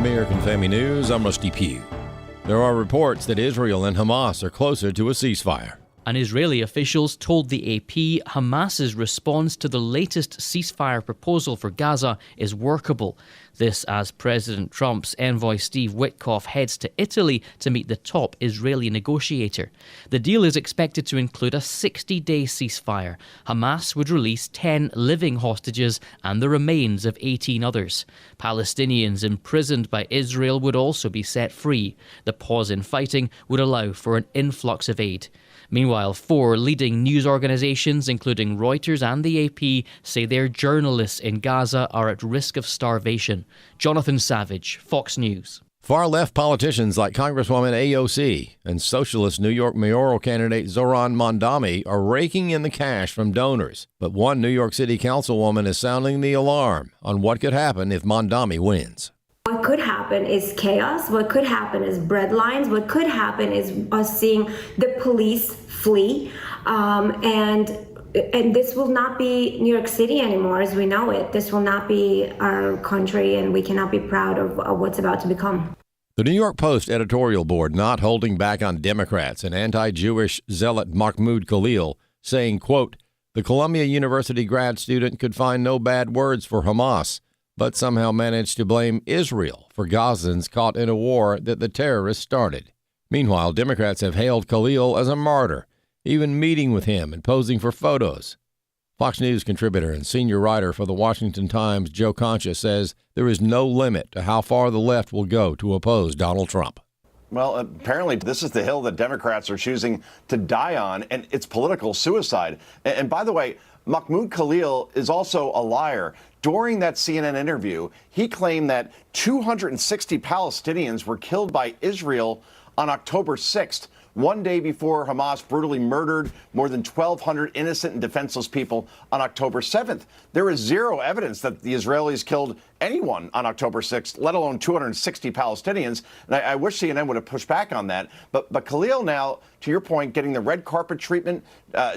American Family News, I'm Rusty Pugh. There are reports that Israel and Hamas are closer to a ceasefire. And Israeli officials told the AP Hamas's response to the latest ceasefire proposal for Gaza is workable. This as President Trump's envoy Steve Witkoff heads to Italy to meet the top Israeli negotiator. The deal is expected to include a 60-day ceasefire. Hamas would release 10 living hostages and the remains of 18 others. Palestinians imprisoned by Israel would also be set free. The pause in fighting would allow for an influx of aid. Meanwhile, 4 leading news organizations, including Reuters and the AP, say their journalists in Gaza are at risk of starvation. Jonathan Savage, Fox News. Far-left politicians like Congresswoman AOC and socialist New York mayoral candidate Zohran Mamdani are raking in the cash from donors. But one New York City councilwoman is sounding the alarm on what could happen if Mamdani wins. What could happen is chaos. What could happen is breadlines. What could happen is us seeing the police flee. And this will not be New York City anymore as we know it. This will not be our country, and we cannot be proud of what's about to become. The New York Post editorial board not holding back on Democrats and anti-Jewish zealot Mahmoud Khalil, saying, quote, the Columbia University grad student could find no bad words for Hamas, but somehow managed to blame Israel for Gazans caught in a war that the terrorists started. Meanwhile, Democrats have hailed Khalil as a martyr, even meeting with him and posing for photos. Fox News contributor and senior writer for the Washington Times, Joe Concha, says there is no limit to how far the left will go to oppose Donald Trump. Well, apparently this is the hill that Democrats are choosing to die on, and it's political suicide. And by the way, Mahmoud Khalil is also a liar. During that CNN interview, he claimed that 260 Palestinians were killed by Israel on October 6th, one day before Hamas brutally murdered more than 1,200 innocent and defenseless people on October 7th. There is zero evidence that the Israelis killed anyone on October 6th, let alone 260 Palestinians. And I wish CNN would have pushed back on that. But Khalil now, to your point, getting the red carpet treatment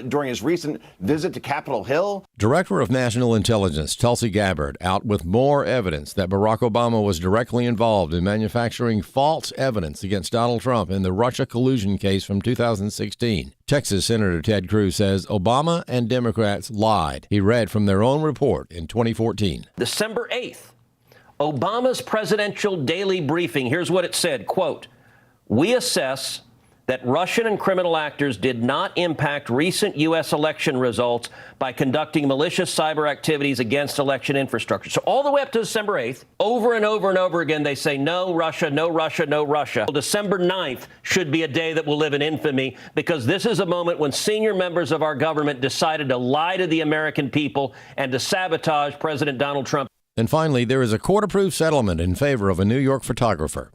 during his recent visit to Capitol Hill. Director of National Intelligence Tulsi Gabbard out with more evidence that Barack Obama was directly involved in manufacturing false evidence against Donald Trump in the Russia collusion case from 2016. Texas Senator Ted Cruz says Obama and Democrats lied. He read from their own report in 2014. December 8th, Obama's presidential daily briefing. Here's what it said, quote, we assess that Russian and criminal actors did not impact recent U.S. election results by conducting malicious cyber activities against election infrastructure. So all the way up to December 8th, over and over and over again, they say, no Russia, no Russia, no Russia. Well, December 9th should be a day that will live in infamy, because this is a moment when senior members of our government decided to lie to the American people and to sabotage President Donald Trump. And finally, there is a court-approved settlement in favor of a New York photographer.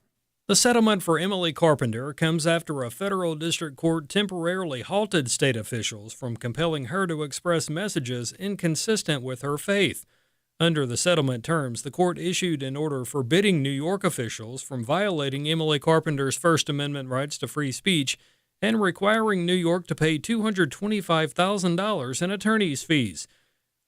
The settlement for Emily Carpenter comes after a federal district court temporarily halted state officials from compelling her to express messages inconsistent with her faith. Under the settlement terms, the court issued an order forbidding New York officials from violating Emily Carpenter's First Amendment rights to free speech and requiring New York to pay $225,000 in attorney's fees.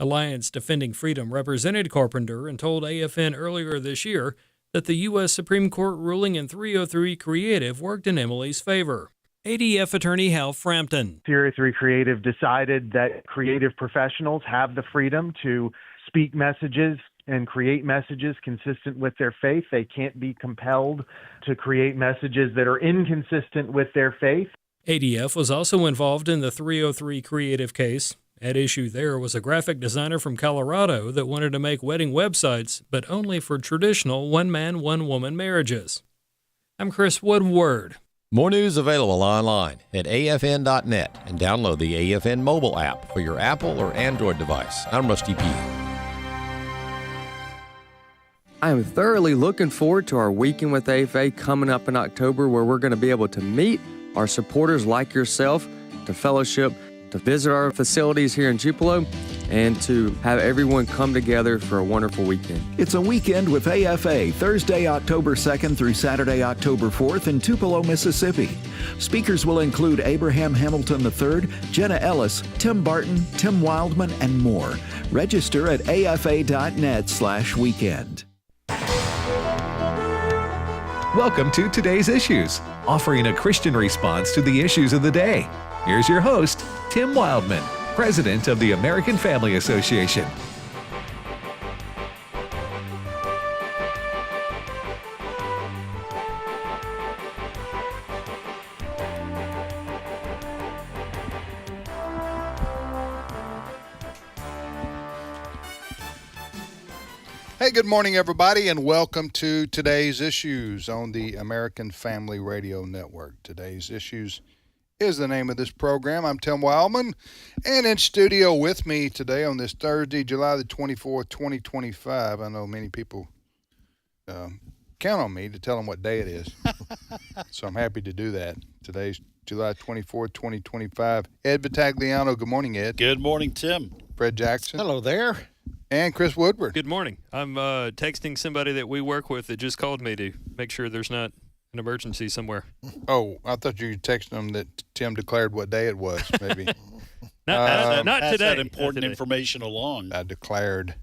Alliance Defending Freedom represented Carpenter and told AFN earlier this year that the U.S. Supreme Court ruling in 303 Creative worked in Emily's favor. ADF attorney Hal Frampton. 303 Creative decided that creative professionals have the freedom to speak messages and create messages consistent with their faith. They can't be compelled to create messages that are inconsistent with their faith. ADF was also involved in the 303 Creative case. At issue there was a graphic designer from Colorado that wanted to make wedding websites, but only for traditional one-man, one-woman marriages. I'm Chris Woodward. More news available online at afn.net and download the AFN mobile app for your Apple or Android device. I'm Rusty Pugh. I am thoroughly looking forward to our Weekend with AFA coming up in October, where we're going to be able to meet our supporters like yourself, to fellowship, to visit our facilities here in Tupelo, and to have everyone come together for a wonderful weekend. It's a Weekend with AFA, Thursday, October 2nd through Saturday, October 4th in Tupelo, Mississippi. Speakers will include Abraham Hamilton III, Jenna Ellis, Tim Barton, Tim Wildman, and more. Register at afa.net/weekend. Welcome to Today's Issues, offering a Christian response to the issues of the day. Here's your host, Tim Wildman, President of the American Family Association. Hey, good morning, everybody, and welcome to Today's Issues on the American Family Radio Network. Today's Issues is the name of this program. I'm Tim Wildman, and in studio with me today on this Thursday, July the 24th, 2025. I know many people count on me to tell them what day it is, so I'm happy to do that. Today's July 24th, 2025. Ed Vitagliano. Good morning, Ed. Good morning, Tim. Fred Jackson. Hello there. And Chris Woodward. Good morning. I'm texting somebody that we work with that just called me to make sure there's not an emergency somewhere. Oh, I thought you were texting them that Tim declared what day it was, maybe. not pass today. That important information along. I declared.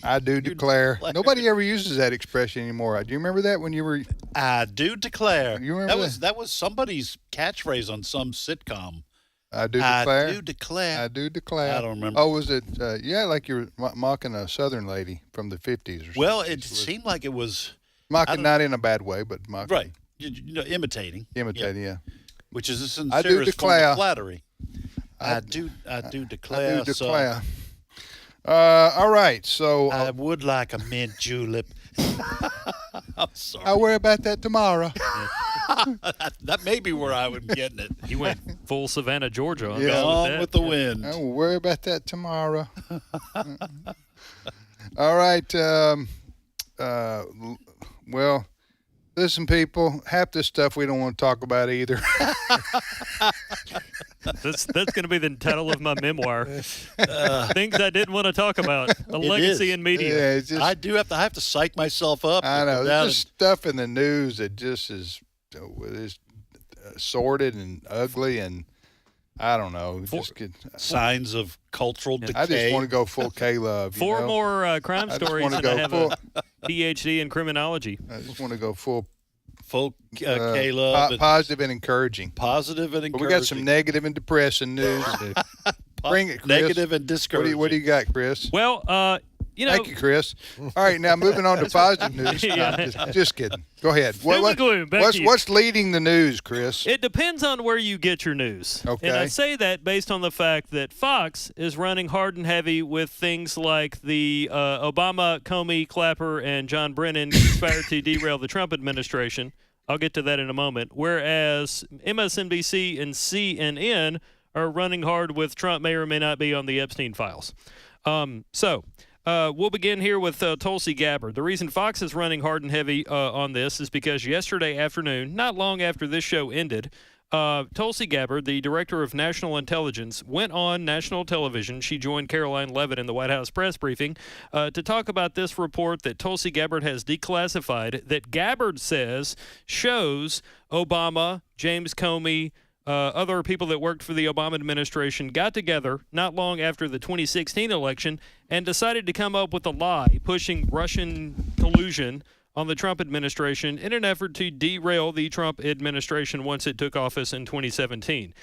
I do declare. Nobody ever uses that expression anymore. Do you remember that when you were? I do declare. You remember that was somebody's catchphrase on some sitcom. I do declare. I do declare. I do declare. I don't remember. Oh, was it? Yeah, like you were mocking a Southern lady from the 50s or something. Well, it seemed like it was mocking, not in a bad way, but mocking. Right. You know, imitating. Imitating, yeah. Which is a sincerest form of flattery. I do declare. I do declare. All right, so I would like a mint julep. I'm sorry. I'll worry about that tomorrow. That may be where I was getting it. You went full Savannah, Georgia. On with the wind. I will worry about that tomorrow. All right. Well, listen, people, half this stuff we don't want to talk about either. That's going to be the title of my memoir. Things I didn't want to talk about. A legacy in media. Yeah, just, I have to psych myself up. I know. There's just stuff in the news that just is sordid and ugly, and I don't know. Signs of cultural decay. I just want to go full K-Love. Four more crime stories, and I have a PhD in criminology. I just want to go full K-Love. Positive and encouraging. Positive and encouraging. But we got some negative and depressing news. Bring it, Chris. Negative and discouraging. What do you got, Chris? Well, Thank you, Chris. All right, now moving on to positive news. Just kidding. Go ahead. What's leading the news, Chris? It depends on where you get your news. Okay. And I say that based on the fact that Fox is running hard and heavy with things like the Obama, Comey, Clapper, and John Brennan conspired to derail the Trump administration. I'll get to that in a moment. Whereas MSNBC and CNN are running hard with Trump may or may not be on the Epstein files. We'll begin here with Tulsi Gabbard. The reason Fox is running hard and heavy on this is because yesterday afternoon, not long after this show ended, Tulsi Gabbard, the director of national intelligence, went on national television. She joined Caroline Leavitt in the White House press briefing to talk about this report that Tulsi Gabbard has declassified that Gabbard says shows Obama, James Comey, other people that worked for the Obama administration got together not long after the 2016 election and decided to come up with a lie pushing Russian collusion on the Trump administration in an effort to derail the Trump administration once it took office in 2017.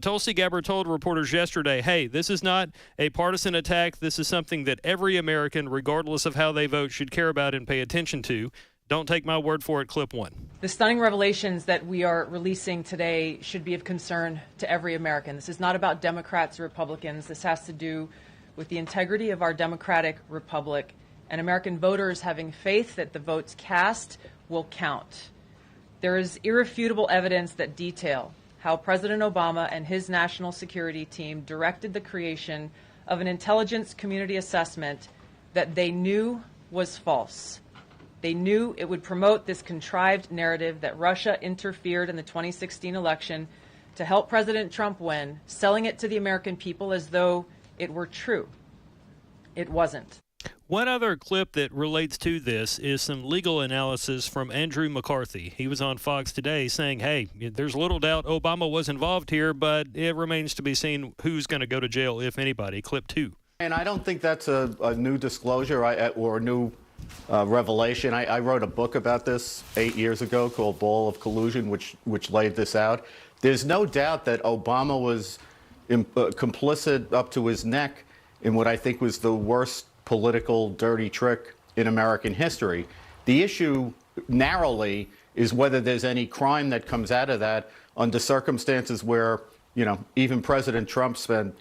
Tulsi Gabbard told reporters yesterday, hey, this is not a partisan attack. This is something that every American, regardless of how they vote, should care about and pay attention to. Don't take my word for it. Clip one. The stunning revelations that we are releasing today should be of concern to every American. This is not about Democrats or Republicans. This has to do with the integrity of our democratic republic and American voters having faith that the votes cast will count. There is irrefutable evidence that detail how President Obama and his national security team directed the creation of an intelligence community assessment that they knew was false. They knew it would promote this contrived narrative that Russia interfered in the 2016 election to help President Trump win, selling it to the American people as though it were true. It wasn't. One other clip that relates to this is some legal analysis from Andrew McCarthy. He was on Fox today saying, hey, there's little doubt Obama was involved here, but it remains to be seen who's going to go to jail, if anybody. Clip two. And I don't think that's a new disclosure or a new revelation. I wrote a book about this 8 years ago called Ball of Collusion, which laid this out. There's no doubt that Obama was complicit up to his neck in what I think was the worst political dirty trick in American history. The issue narrowly is whether there's any crime that comes out of that under circumstances where, even President Trump spent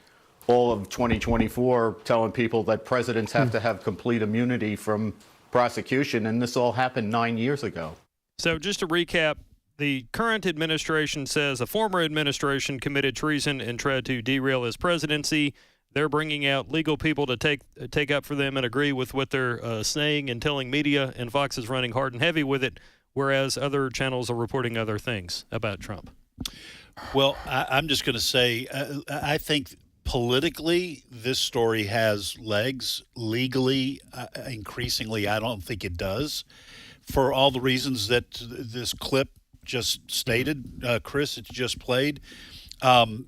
all of 2024 telling people that presidents have to have complete immunity from prosecution, and this all happened 9 years ago. So just to recap, the current administration says a former administration committed treason and tried to derail his presidency. They're bringing out legal people to take up for them and agree with what they're saying and telling media, and Fox is running hard and heavy with it, whereas other channels are reporting other things about Trump. Well, I'm just going to say I think politically this story has legs. Legally, increasingly, I don't think it does, for all the reasons that this clip just stated, Chris, it's just played.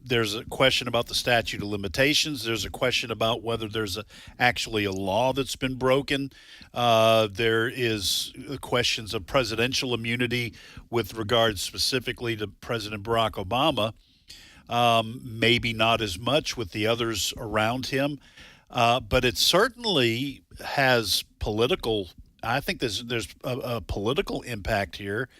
There's a question about the statute of limitations. There's a question about whether there's actually a law that's been broken. There is questions of presidential immunity with regards specifically to President Barack Obama. Maybe not as much with the others around him. But it certainly has political. I think there's a political impact here.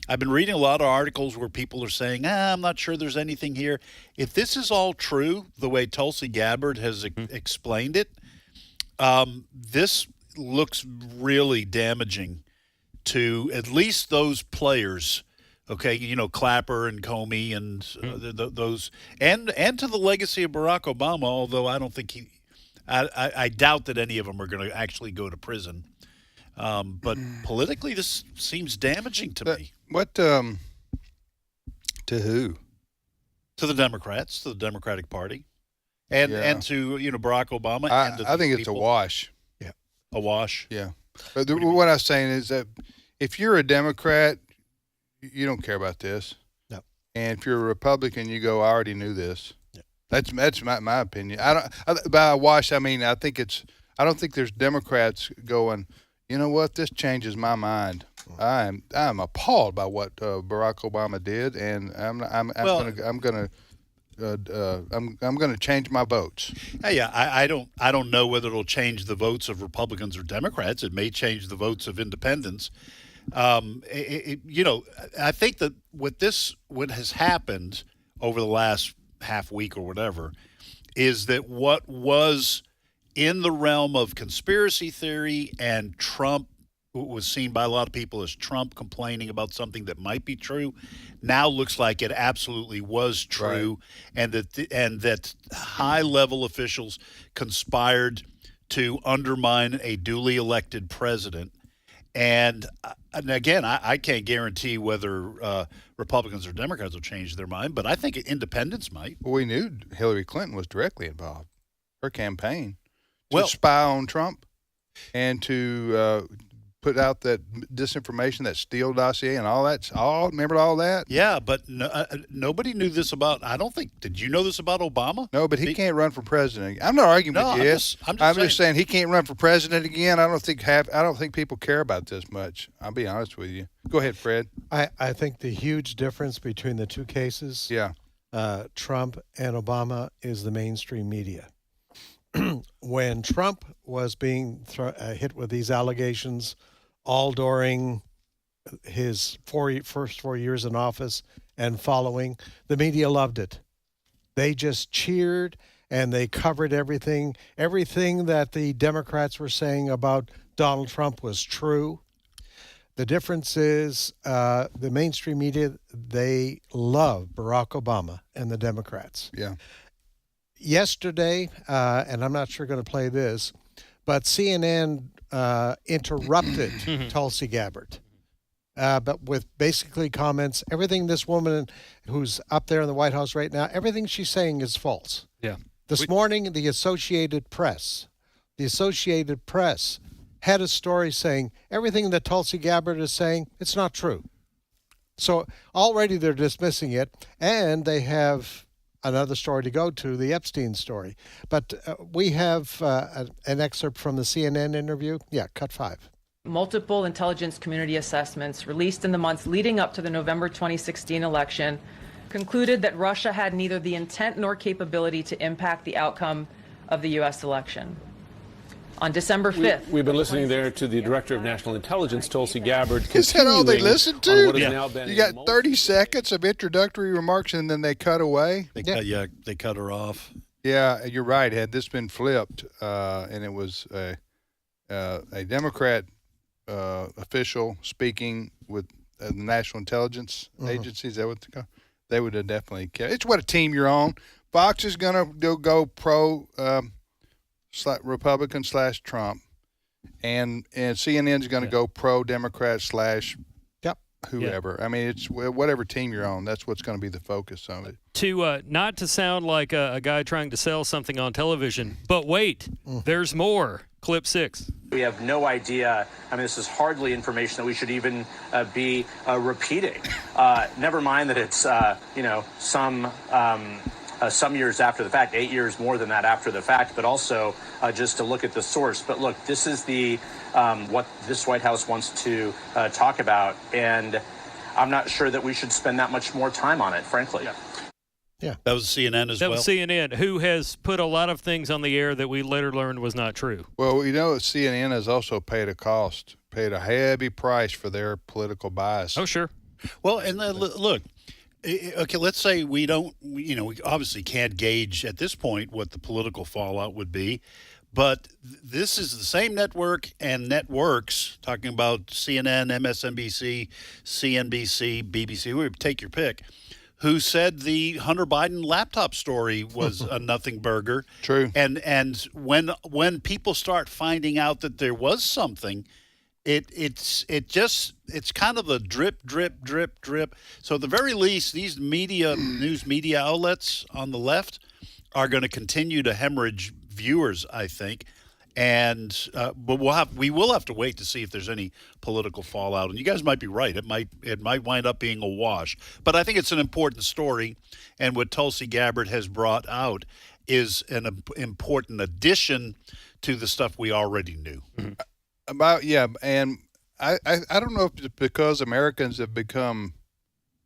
I've been reading a lot of articles where people are saying, I'm not sure there's anything here. If this is all true, the way Tulsi Gabbard has explained it, this looks really damaging to at least those players. Okay, Clapper and Comey and those, and to the legacy of Barack Obama. Although I don't think I doubt that any of them are going to actually go to prison. But politically, this seems damaging to me. What? To who? To the Democrats, to the Democratic Party, and to Barack Obama. I think it's a wash. Yeah, a wash. Yeah, but what I was saying is that if you're a Democrat, you don't care about this. No. And if you're a Republican, you go, I already knew this. Yeah. That's my opinion. By a wash, I mean I don't think there's Democrats going, you know what, this changes my mind. I'm appalled by what Barack Obama did, and I'm going to change my votes. Yeah, I don't know whether it'll change the votes of Republicans or Democrats. It may change the votes of independents. I think that what has happened over the last half week or whatever is that what was in the realm of conspiracy theory and Trump, what was seen by a lot of people as Trump complaining about something that might be true, now looks like it absolutely was true, right. and that high-level officials conspired to undermine a duly elected president. And again, I can't guarantee whether Republicans or Democrats will change their mind, but I think independents might. Well, we knew Hillary Clinton was directly involved. Her campaign to spy on Trump and to put out that disinformation, that Steele dossier and all that. Remember all that? Yeah, but nobody knew this about, I don't think, did you know this about Obama? No, but he can't run for president. I'm not arguing with you. I'm just saying he can't run for president again. I don't think people care about this much. I'll be honest with you. Go ahead, Fred. I think the huge difference between the two cases, Trump and Obama, is the mainstream media. When Trump was being hit with these allegations all during his first 4 years in office and following, the media loved it. They just cheered and they covered everything. Everything that the Democrats were saying about Donald Trump was true. The difference is the mainstream media, they love Barack Obama and the Democrats. Yeah. Yesterday, and I'm not sure going to play this, but CNN interrupted Tulsi Gabbard, but with basically comments, everything this woman who's up there in the White House right now, everything she's saying is false. Yeah. This morning, the Associated Press had a story saying everything that Tulsi Gabbard is saying, it's not true. So already they're dismissing it, and they have another story to go to, the Epstein story. But we have an excerpt from the CNN interview. Yeah, cut 5. Multiple intelligence community assessments released in the months leading up to the November 2016 election concluded that Russia had neither the intent nor capability to impact the outcome of the U.S. election. On December 5th. We've been listening there to the Director of National Intelligence, Tulsi Gabbard. Is that all they listened to? What has now been you got 30 seconds of introductory remarks and then they cut away? They cut her off. Yeah, you're right. Had this been flipped, and it was a Democrat official speaking with the National Intelligence Agency, is that what they would have definitely kept. It's what a team you're on. Fox is going to go pro Republican / Trump, and CNN is going to go pro Democrat / whoever. I mean, it's whatever team you're on. That's what's going to be the focus of it. To not to sound like a guy trying to sell something on television, but wait, there's more. Clip 6. We have no idea. I mean, this is hardly information that we should even be repeating. Never mind that it's some years after the fact, 8 years more than that after the fact, but also just to look at the source. But look, this is the what this White House wants to talk about, and I'm not sure that we should spend that much more time on it, frankly. Yeah, that was CNN as well. That was CNN, who has put a lot of things on the air that we later learned was not true. Well, CNN has also paid a heavy price for their political bias. Oh, sure. Well, and look, okay, let's say we obviously can't gauge at this point what the political fallout would be, but this is the same network and networks, talking about CNN, MSNBC, CNBC, BBC, take your pick, who said the Hunter Biden laptop story was a nothing burger. True. And when people start finding out that there was something, it's kind of a drip. So at the very least, these news media outlets on the left are going to continue to hemorrhage viewers, I think. And but we will have to wait to see if there's any political fallout. And you guys might be right; it might wind up being a wash. But I think it's an important story, and what Tulsi Gabbard has brought out is an important addition to the stuff we already knew. And I don't know if it's because Americans have become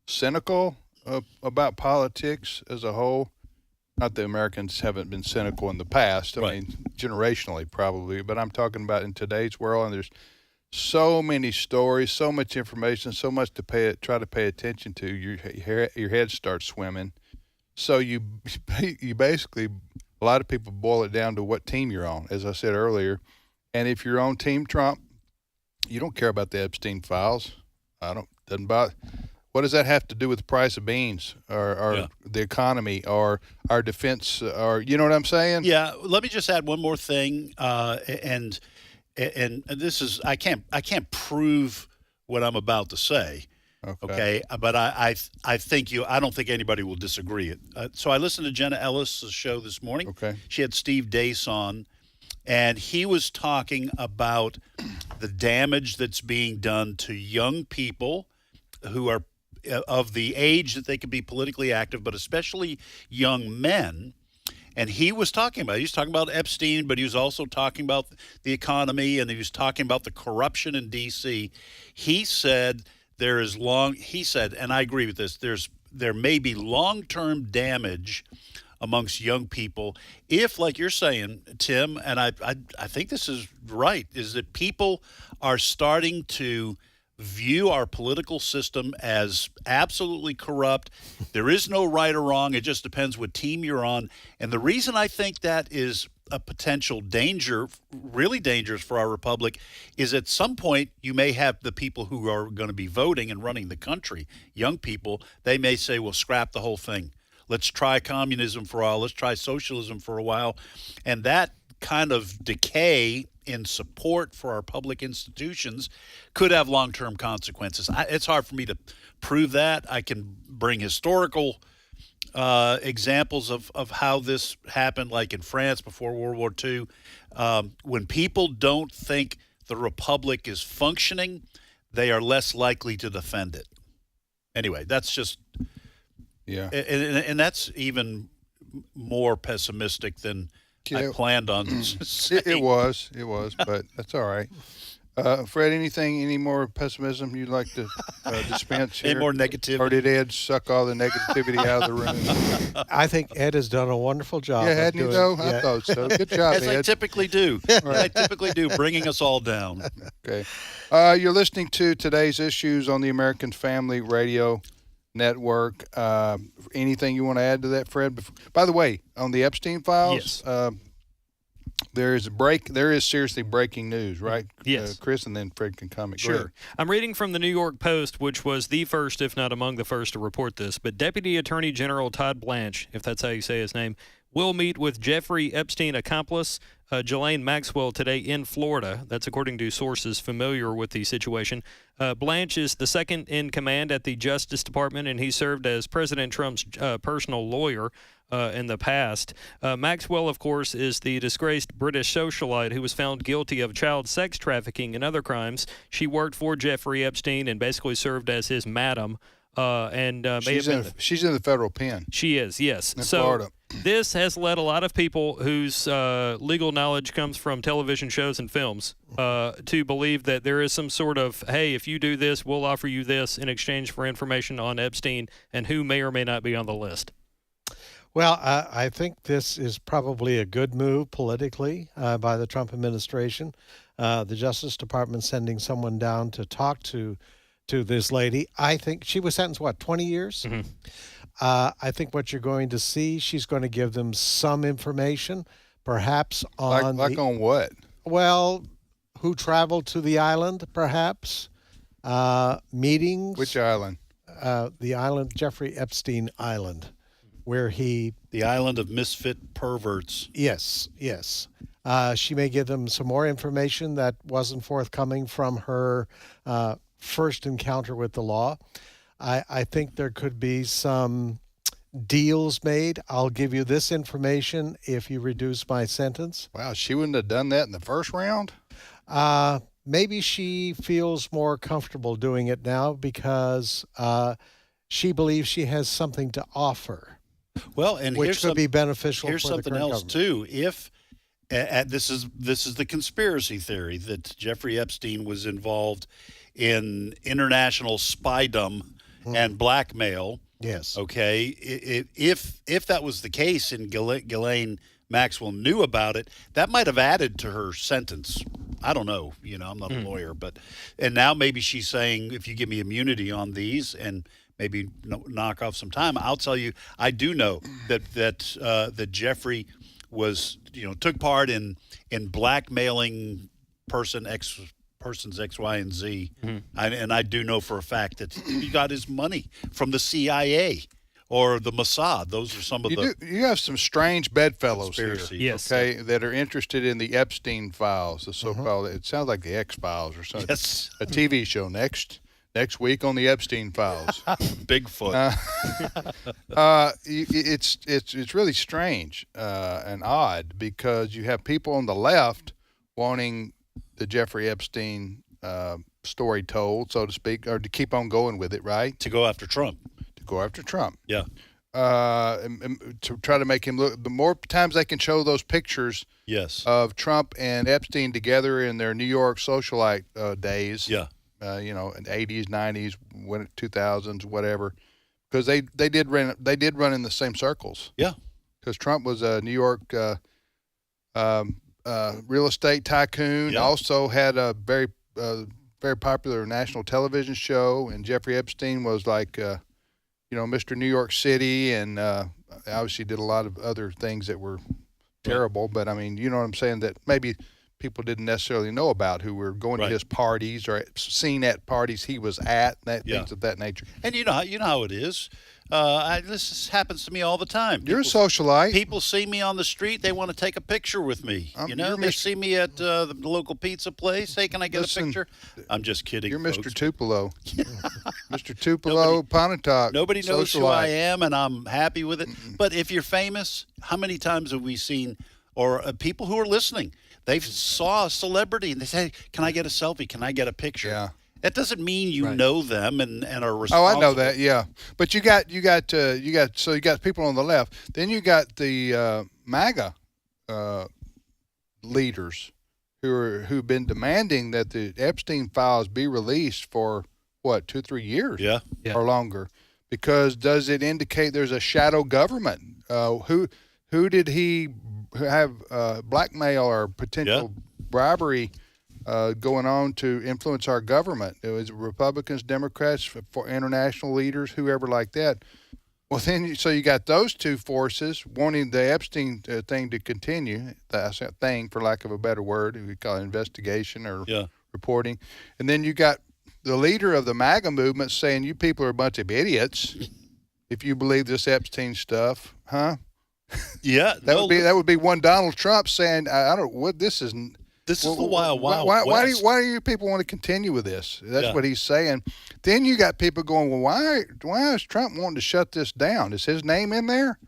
cynical about politics as a whole. Not that Americans haven't been cynical in the past. I mean, generationally probably, but I'm talking about in today's world, and there's so many stories, so much information, so much to try to pay attention to. Your head starts swimming. So you basically, a lot of people boil it down to what team you're on, as I said earlier. And if you're on Team Trump, you don't care about the Epstein files. Doesn't bother. What does that have to do with the price of beans or the economy or our defense? Or you know what I'm saying? Yeah. Let me just add one more thing. And this is I can't prove what I'm about to say. Okay. But I don't think anybody will disagree. So I listened to Jenna Ellis' show this morning. Okay. She had Steve Dace on, and he was talking about the damage that's being done to young people who are of the age that they can be politically active, but especially young men. And he was talking about Epstein, but he was also talking about the economy, and he was talking about the corruption in D.C. He said and I agree with this, there may be long-term damage amongst young people if, like you're saying, Tim, and I think this is right, is that people are starting to view our political system as absolutely corrupt. There is no right or wrong. It just depends what team you're on. And the reason I think that is a potential danger, really dangerous for our republic, is at some point you may have the people who are going to be voting and running the country, young people, they may say, well, scrap the whole thing. Let's try communism for a while. Let's try socialism for a while. And that kind of decay in support for our public institutions could have long-term consequences. It's hard for me to prove that. I can bring historical examples of how this happened, like in France before World War II. When people don't think the republic is functioning, they are less likely to defend it. Anyway, that's just... Yeah. And that's even more pessimistic than I planned on saying. It was, but that's all right. Fred, any more pessimism you'd like to dispense here? Any more negativity? Or did Ed suck all the negativity out of the room? I think Ed has done a wonderful job. Yeah, hadn't he, though? Yeah. I thought so. Good job, As Ed. I typically do. I typically do, bringing us all down. Okay. You're listening to today's issues on the American Family Radio Network. Anything you want to add to that, Fred? By the way, on the Epstein files, Yes. There is seriously breaking news, right? Yes. Chris, and then Fred can comment. Go Sure. ahead. I'm reading from the New York Post, which was the first, if not among the first, to report this. But Deputy Attorney General Todd Blanche, if that's how you say his name, will meet with Jeffrey Epstein accomplice Ghislaine Maxwell today in Florida. That's according to sources familiar with the situation. Blanche is the second in command at the Justice Department, and he served as President Trump's personal lawyer in the past. Maxwell, of course, is the disgraced British socialite who was found guilty of child sex trafficking and other crimes. She worked for Jeffrey Epstein and basically served as his madam. She's in the federal pen. She is, yes. In So Florida. this has led a lot of people whose legal knowledge comes from television shows and films to believe that there is some sort of, hey, if you do this, we'll offer you this in exchange for information on Epstein and who may or may not be on the list. Well, I think this is probably a good move politically by the Trump administration. The Justice Department sending someone down to talk to this lady. I think she was sentenced, 20 years? Mm-hmm. I think what you're going to see, she's going to give them some information, perhaps on... Like on what? Well, who traveled to the island, perhaps. Meetings. Which island? The island, Jeffrey Epstein Island, where he... The island of misfit perverts. Yes. She may give them some more information that wasn't forthcoming from her first encounter with the law. I think there could be some deals made. I'll give you this information if you reduce my sentence. Wow, she wouldn't have done that in the first round? Maybe she feels more comfortable doing it now because she believes she has something to offer. Well, and which could be beneficial. Here's for the something current else government. too. If this is the conspiracy theory that Jeffrey Epstein was involved in international spydom and blackmail. Yes. Okay. If that was the case and Ghislaine Maxwell knew about it, that might have added to her sentence. I don't know. I'm not a lawyer, and now maybe she's saying, if you give me immunity on these and maybe knock off some time, I'll tell you, I do know that Jeffrey was, took part in blackmailing persons X, Y, and Z. And I do know for a fact that he got his money from the CIA or the Mossad. Those are some of You have some strange bedfellows here, Yes. okay, that are interested in the Epstein files, the so-called, it sounds like the X-Files or something. Yes. A TV show next week on the Epstein files. Bigfoot. It's really strange and odd because you have people on the left wanting the Jeffrey Epstein story told, so to speak, or to keep on going with it, right? To go after Trump. Yeah. And to try to make him look, the more times they can show those pictures of Trump and Epstein together in their New York socialite days. Yeah. In the 80s, 90s, 2000s, whatever, because they did run in the same circles. Yeah. Because Trump was a New York real estate tycoon. Yeah. Also had a very popular national television show, and Jeffrey Epstein was like Mr. New York City, and obviously did a lot of other things that were terrible. But I mean, you know what I'm saying, that maybe people didn't necessarily know about, who were going to his parties or seen at parties he was at, things of that nature. And you know how it is. This happens to me all the time. You're a socialite. People see me on the street. They want to take a picture with me. They see me at the local pizza place. Hey, can I get a picture? I'm just kidding. You're folks. Mr. Tupelo. Mr. Tupelo Pontotoc. Nobody knows who socialite. I am, and I'm happy with it. But if you're famous, how many times have we seen, or people who are listening, they saw a celebrity and they say, "Can I get a selfie? Can I get a picture?" Yeah. That doesn't mean you know them and are responsible. Oh, I know that. Yeah, but you got people on the left. Then you got the MAGA leaders who've been demanding that the Epstein files be released for what, 2-3 years, or longer, because does it indicate there's a shadow government? Who did he have blackmail or potential bribery going on to influence our government? It was Republicans, Democrats, for international leaders, whoever like that. Well, then, so you got those two forces wanting the Epstein thing to continue, that thing, for lack of a better word, we call it investigation or reporting. And then you got the leader of the MAGA movement saying, you people are a bunch of idiots if you believe this Epstein stuff, huh? Yeah. That would be one Donald Trump saying, I don't, what this is. This is the wild why do you people want to continue with this? That's what he's saying. Then you got people going, well, why is Trump wanting to shut this down? Is his name in there?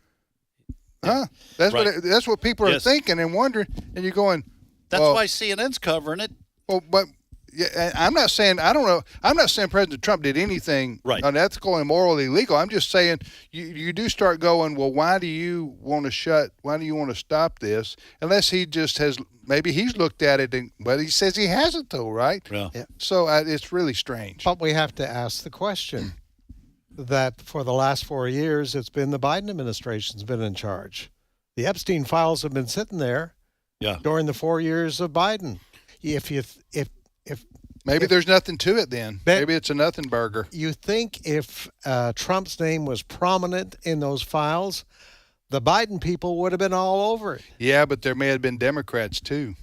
Huh? That's what people are thinking and wondering. And you're going, that's why CNN's covering it. Well, but I'm not saying, I don't know. I'm not saying President Trump did anything unethical and morally illegal. I'm just saying you do start going, well, why do you want to stop this? Unless he just has, maybe he's looked at it, but he says he hasn't though, right? Yeah. So it's really strange. But we have to ask the question that for the last 4 years, it's been the Biden administration's been in charge. The Epstein files have been sitting there during the 4 years of Biden. Maybe there's nothing to it then. Maybe it's a nothing burger. You think if Trump's name was prominent in those files, the Biden people would have been all over it. Yeah, but there may have been Democrats too.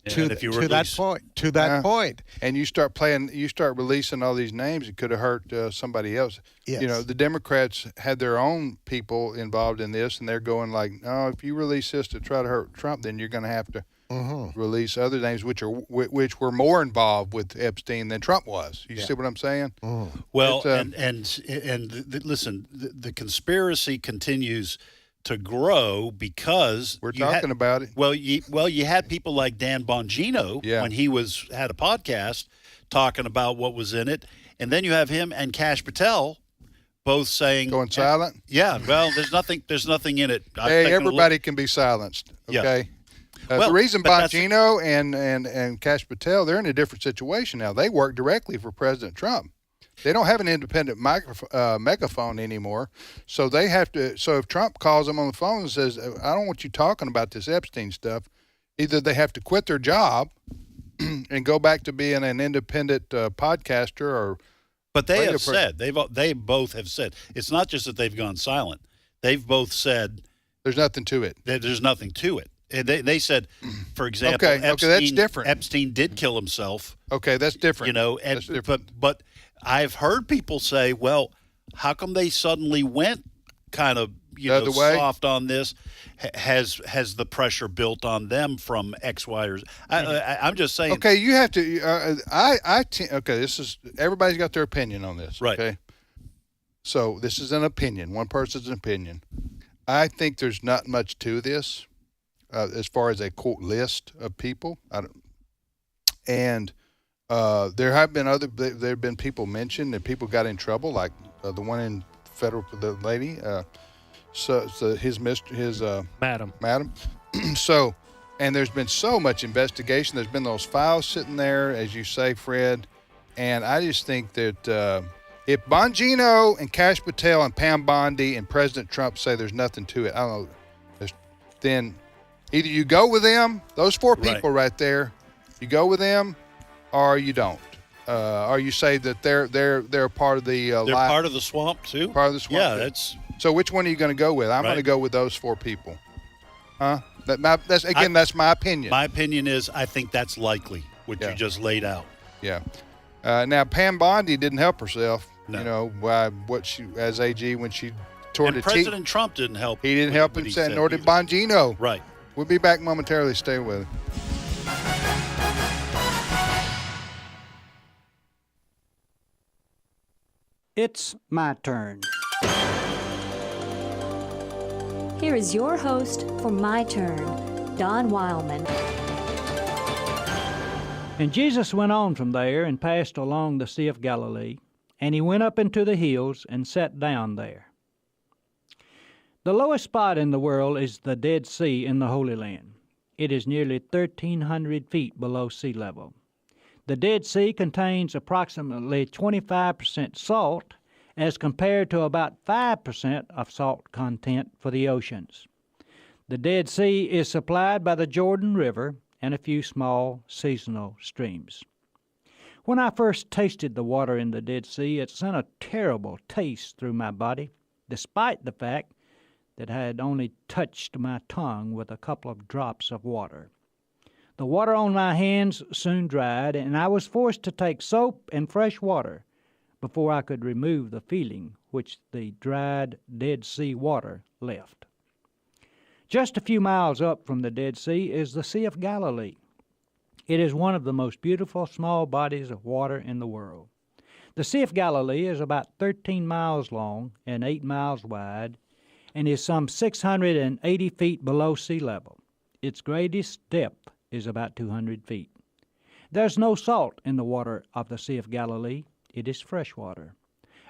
To that point. And you start releasing all these names, it could have hurt somebody else. Yes. You know, the Democrats had their own people involved in this, and they're going like, no, if you release this to try to hurt Trump, then you're going to have to release other names which were more involved with Epstein than Trump was. You see what I'm saying? Well, listen, the conspiracy continues to grow because we're talking about it. Well, you had people like Dan Bongino when he had a podcast talking about what was in it, and then you have him and Kash Patel both saying going silent. Yeah, well, there's nothing in it. Hey, everybody can be silenced. Okay. The reason Bongino and Kash Patel, they're in a different situation now. They work directly for President Trump. They don't have an independent megaphone anymore, so they have to. So if Trump calls them on the phone and says, "I don't want you talking about this Epstein stuff," either they have to quit their job and go back to being an independent podcaster, or. But they have said they both have said it's not just that they've gone silent. They've both said there's nothing to it. There's nothing to it. And they said, for example, Epstein, that's different. Epstein did kill himself. Okay, that's different. You know, and but I've heard people say, well, how come they suddenly went kind of soft on this? Has the pressure built on them from X, Y, or Z? I'm just saying. Okay, you have to. Okay, this is everybody's got their opinion on this. Right. Okay. So this is an opinion. One person's opinion. I think there's not much to this. As far as a quote list of people, there have been people mentioned and people got in trouble, like the one in federal, the lady, his madam. So, and there's been so much investigation. There's been those files sitting there, as you say, Fred, and I just think that if Bongino and Kash Patel and Pam Bondi and President Trump say there's nothing to it, I don't know, then. Either you go with them, those four people right there, you go with them, or you don't. Or you say that they're part of the they're part of the swamp too. Part of the swamp. Yeah, that's. So which one are you going to go with? I'm going to go with those four people. Huh? That's my opinion. My opinion is I think that's likely what you just laid out. Yeah. Now Pam Bondi didn't help herself. No. You know by what she as AG when she tore the President Trump didn't help. He didn't help himself, nor did Bongino. Right. We'll be back momentarily. Stay with us. It's my turn. Here is your host for My Turn, Don Wildman. And Jesus went on from there and passed along the Sea of Galilee, and he went up into the hills and sat down there. The lowest spot in the world is the Dead Sea in the Holy Land. It is nearly 1,300 feet below sea level. The Dead Sea contains approximately 25% salt as compared to about 5% of salt content for the oceans. The Dead Sea is supplied by the Jordan River and a few small seasonal streams. When I first tasted the water in the Dead Sea, it sent a terrible taste through my body, despite the fact that I had only touched my tongue with a couple of drops of water. The water on my hands soon dried, and I was forced to take soap and fresh water before I could remove the feeling which the dried Dead Sea water left. Just a few miles up from the Dead Sea is the Sea of Galilee. It is one of the most beautiful small bodies of water in the world. The Sea of Galilee is about 13 miles long and 8 miles wide, and is some 680 feet below sea level. Its greatest depth is about 200 feet. There's no salt in the water of the Sea of Galilee. It is fresh water.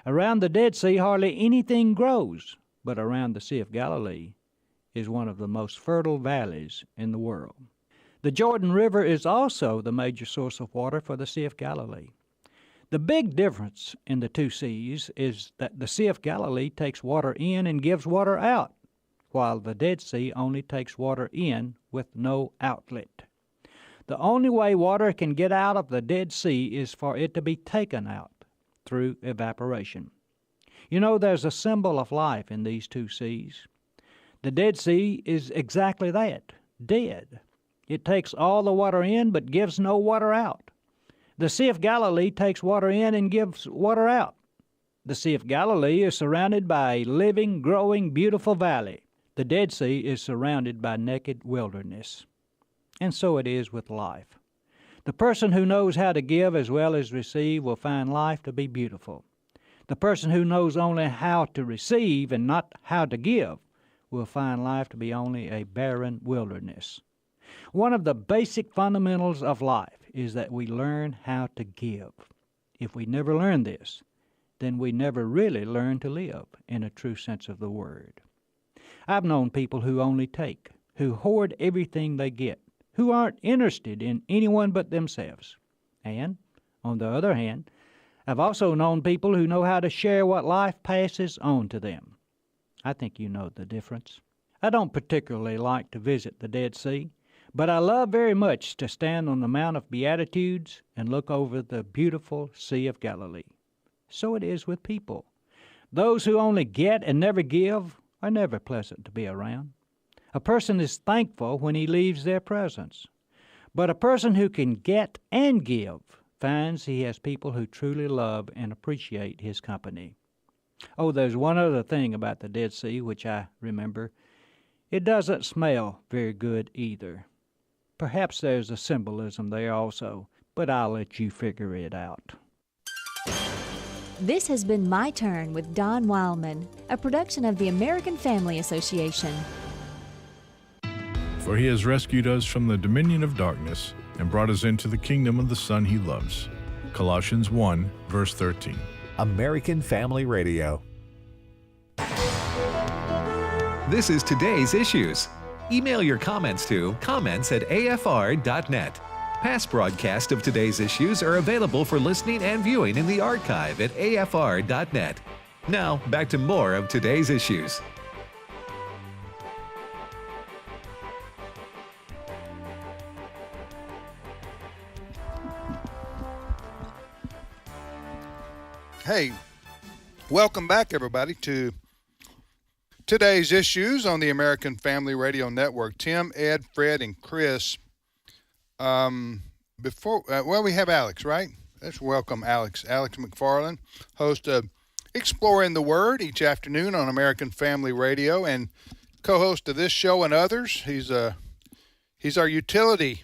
Around the Dead Sea, hardly anything grows, but around the Sea of Galilee is one of the most fertile valleys in the world. The Jordan River is also the major source of water for the Sea of Galilee. The big difference in the two seas is that the Sea of Galilee takes water in and gives water out, while the Dead Sea only takes water in with no outlet. The only way water can get out of the Dead Sea is for it to be taken out through evaporation. You know, there's a symbol of life in these two seas. The Dead Sea is exactly that, dead. It takes all the water in but gives no water out. The Sea of Galilee takes water in and gives water out. The Sea of Galilee is surrounded by a living, growing, beautiful valley. The Dead Sea is surrounded by naked wilderness. And so it is with life. The person who knows how to give as well as receive will find life to be beautiful. The person who knows only how to receive and not how to give will find life to be only a barren wilderness. One of the basic fundamentals of life is that we learn how to give. If we never learn this, then we never really learn to live in a true sense of the word. I've known people who only take, who hoard everything they get, who aren't interested in anyone but themselves. And, on the other hand, I've also known people who know how to share what life passes on to them. I think you know the difference. I don't particularly like to visit the Dead Sea, but I love very much to stand on the Mount of Beatitudes and look over the beautiful Sea of Galilee. So it is with people. Those who only get and never give are never pleasant to be around. A person is thankful when he leaves their presence. But a person who can get and give finds he has people who truly love and appreciate his company. Oh, there's one other thing about the Dead Sea which I remember. It doesn't smell very good either. Perhaps there's a symbolism there also, but I'll let you figure it out. This has been My Turn with Don Wildman, a production of the American Family Association. For he has rescued us from the dominion of darkness and brought us into the kingdom of the Son he loves. Colossians 1, verse 13. American Family Radio. This is today's issues. Email your comments to comments@afr.net. Past broadcasts of today's issues are available for listening and viewing in the archive at afr.net. Now, back to more of today's issues. Hey, welcome back, everybody, to today's issues on the American Family Radio Network. Tim, Ed, Fred, and Chris. We have Alex, right? Let's welcome Alex. Alex McFarland, host of Exploring the Word each afternoon on American Family Radio and co-host of this show and others. He's our utility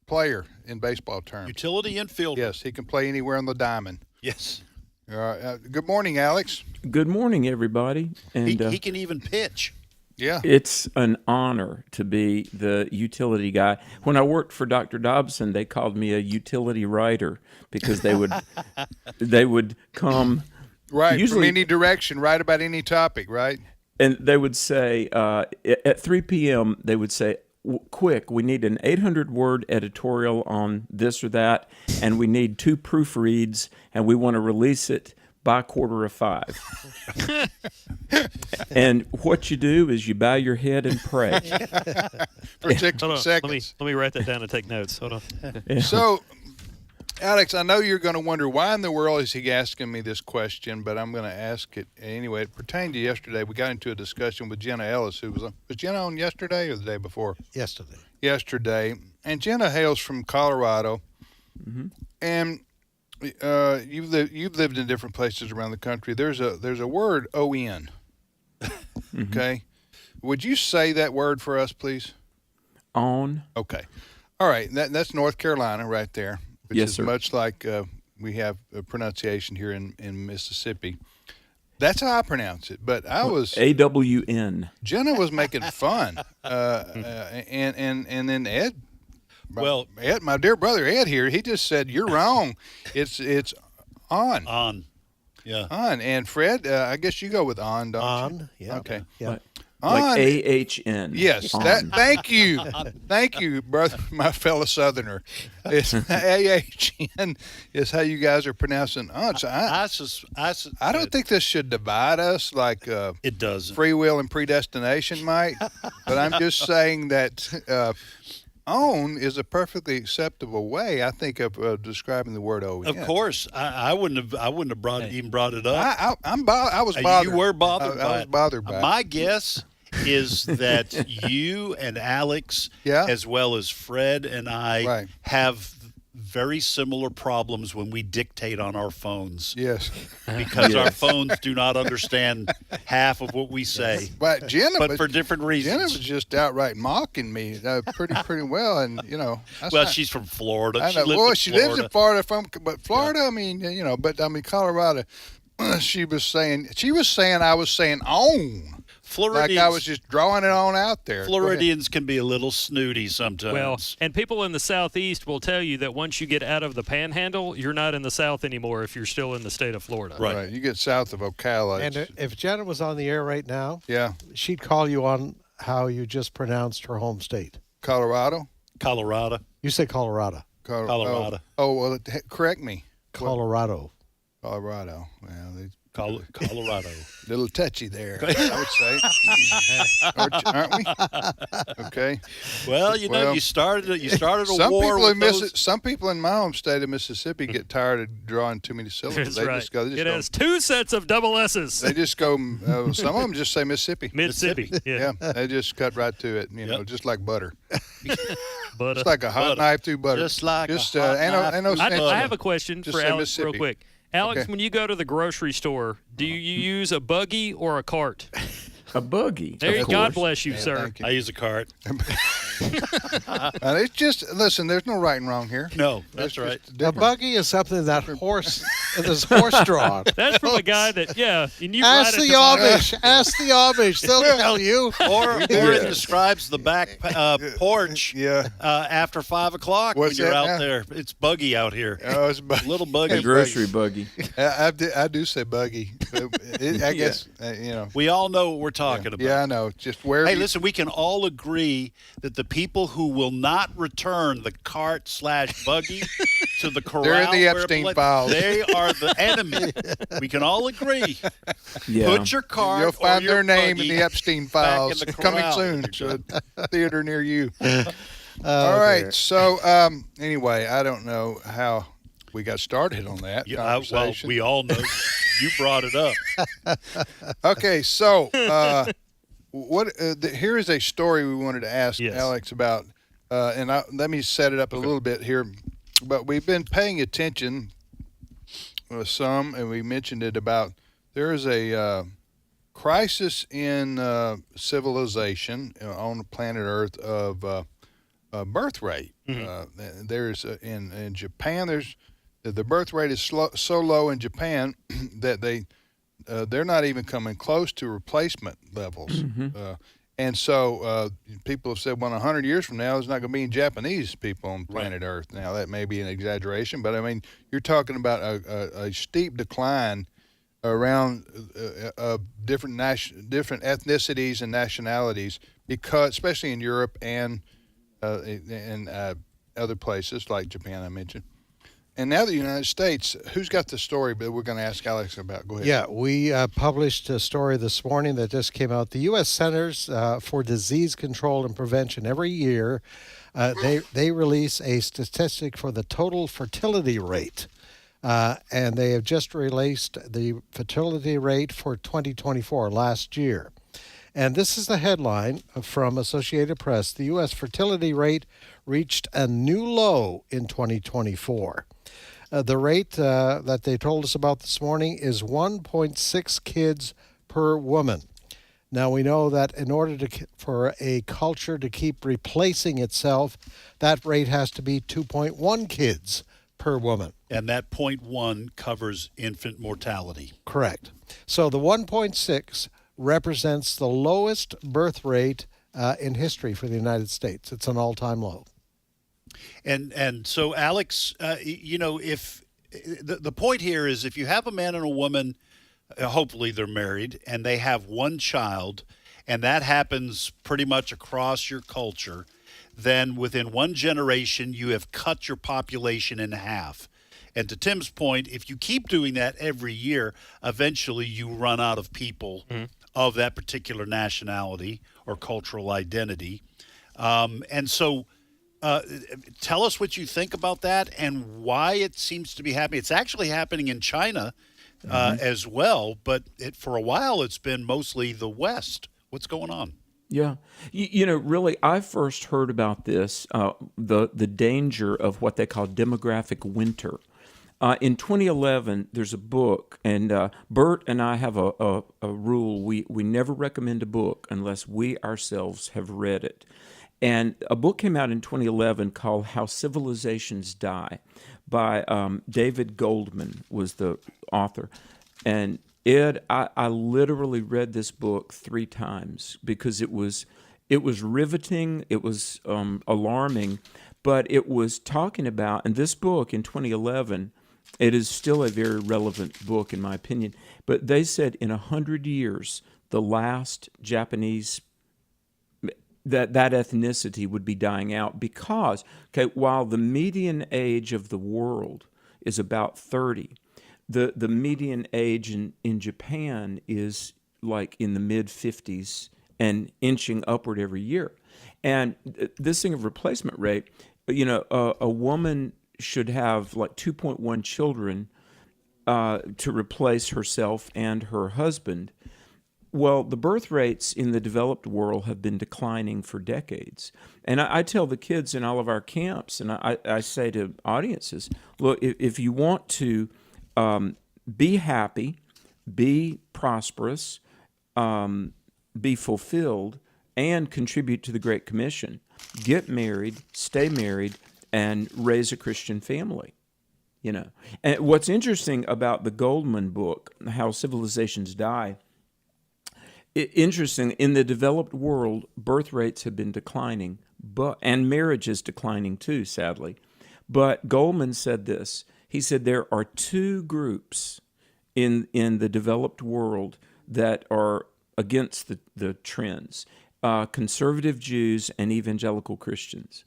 player in baseball terms. Utility infielder. Yes, he can play anywhere on the diamond. Yes. Good morning, Alex. Good morning, everybody. And he can even pitch. Yeah. It's an honor to be the utility guy. When I worked for Dr. Dobson, they called me a utility writer because they would come right usually, from any direction, write about any topic, right? And they would say at 3 p.m. they would say, quick. We need an 800-word editorial on this or that, and we need 2 proofreads, and we want to release it by 4:45. And what you do is you bow your head and pray. For 60 Hold on. seconds. Let me write that down and take notes. Hold on. Yeah. So, Alex, I know you're going to wonder why in the world is he asking me this question, but I'm going to ask it anyway. It pertained to yesterday. We got into a discussion with Jenna Ellis, who was Jenna on yesterday or the day before? Yesterday. Yesterday. And Jenna hails from Colorado. Mm-hmm. And you've lived in different places around the country. There's a word, O-N. Mm-hmm. Okay. Would you say that word for us, please? On. Okay. All right. That's North Carolina right there, which Yes, is sir. much like we have a pronunciation here in Mississippi. That's how I pronounce it. But I was AWN. Jenna was making fun, and then Ed. Well, Ed, my dear brother Ed here, he just said you're wrong. It's on. On. Yeah. On. And Fred, I guess you go with on, don't you? On, yeah. Okay. Yeah. Like On. AHN. Yes, On. thank you, brother, my fellow Southerner. It's AHN is how you guys are pronouncing on. So I don't think this should divide us like it does. Free will and predestination might, but I'm just saying that own is a perfectly acceptable way, I think, of describing the word O-N. Of course, I wouldn't have even brought it up. I was bothered. You were bothered. I was bothered by it. My guess is that you and Alex, as well as Fred and I, have very similar problems when we dictate on our phones. Yes. Because our phones do not understand half of what we say. But Jenna, but for different reasons. Jenna was just outright mocking me pretty well, and well, she's from Florida. I know. She lives in Florida. But Florida, I mean, Colorado. She was saying I was saying own. Like I was just drawing it on out there. Floridians can be a little snooty sometimes. Well, and people in the Southeast will tell you that once you get out of the Panhandle, you're not in the South anymore if you're still in the state of Florida. Right. You get south of Ocala. And if Jenna was on the air right now, yeah, she'd call you on how you just pronounced her home state. Colorado? Colorado. You say Colorado. Colorado. Oh, well, correct me. Colorado. Colorado. Well, Colorado. Little touchy there, I would say. Aren't we? Okay. Well, you started a war. Some people in my home state of Mississippi get tired of drawing too many syllables. That's right. It has 2 sets of double S's. They just go. Some of them just say Mississippi. Mississippi. Yeah. They just cut right to it. Just like butter. Butter. It's like a hot knife through butter. Just like a hot knife. I have a question Just for say Alex real Mississippi. quick. Alex, Okay. when you go to the grocery store, do you use a buggy or a cart? A buggy. There you of God course. bless you, sir. thank you. I use a cart. It's just listen. There's no right and wrong here. No, that's It's right. just A different. buggy is something that is horse-drawn. That's from a guy that, and you Ask ride the it to Amish. Ask the Amish. They'll tell you. Or it describes the back porch after 5 o'clock What's when you're that out now? there. It's buggy out here. Oh, it's buggy. Little buggy. A grocery buggy. I do say buggy. I guess We all know what we're talking about. Yeah, I know. Just where. Hey, listen, we can all agree that the people who will not return the cart/buggy to the corral, They're in the where it Epstein belongs, files. They are the enemy. We can all agree. Yeah. Put your cart You'll find or your their name in buggy the Epstein back files. in the Coming corral. soon to a theater near you. Oh, All right. dear. So anyway, I don't know how we got started on that Well, conversation. we all know you brought it up. Okay, so here is a story we wanted to ask Alex about, and let me set it up a little bit here. But we've been paying attention some, and we mentioned it about there is a crisis in civilization on the planet Earth of birth rate. There's in Japan, the birth rate is so low in Japan that they're not even coming close to replacement levels. And so people have said, well, 100 years from now, there's not going to be any Japanese people on planet Earth. Now, that may be an exaggeration, but I mean, you're talking about a steep decline around different ethnicities and nationalities because, especially in Europe and in other places like Japan, I mentioned. And now the United States, who's got the story that we're going to ask Alex about? Go ahead. Yeah, we published a story this morning that just came out. The U.S. Centers for Disease Control and Prevention every year, they release a statistic for the total fertility rate. And they have just released the fertility rate for 2024, last year. And this is the headline from Associated Press. The U.S. fertility rate reached a new low in 2024. The rate that they told us about this morning is 1.6 kids per woman. Now, we know that in order for a culture to keep replacing itself, that rate has to be 2.1 kids per woman. And that 0.1 covers infant mortality. Correct. So the 1.6 represents the lowest birth rate in history for the United States. It's an all-time low. And so, Alex, if the point here is if you have a man and a woman, hopefully they're married, and they have one child, and that happens pretty much across your culture, then within one generation, you have cut your population in half. And to Tim's point, if you keep doing that every year, eventually you run out of people of that particular nationality or cultural identity. And so tell us what you think about that and why it seems to be happening. It's actually happening in China as well, but for a while it's been mostly the West. What's going on? Yeah. Really, I first heard about this, the danger of what they call demographic winter. In 2011, there's a book, and Bert and I have a rule. We never recommend a book unless we ourselves have read it. And a book came out in 2011 called How Civilizations Die by David Goldman was the author. And Ed, I literally read this book 3 times because it was riveting, it was alarming, but it was talking about, and this book in 2011, it is still a very relevant book in my opinion, but they said in 100 years, the last Japanese, that ethnicity would be dying out because, while the median age of the world is about 30, the median age in Japan is like in the mid-50s and inching upward every year. And this thing of replacement rate, a woman should have like 2.1 children to replace herself and her husband. Well, the birth rates in the developed world have been declining for decades. And I tell the kids in all of our camps, and I say to audiences, look, if you want to be happy, be prosperous, be fulfilled, and contribute to the Great Commission, get married, stay married, and raise a Christian family. And what's interesting about the Goldman book, How Civilizations Die, interesting, in the developed world, birth rates have been declining, and marriage is declining too, sadly. But Goldman said this. He said there are 2 groups in the developed world that are against the trends, conservative Jews and evangelical Christians.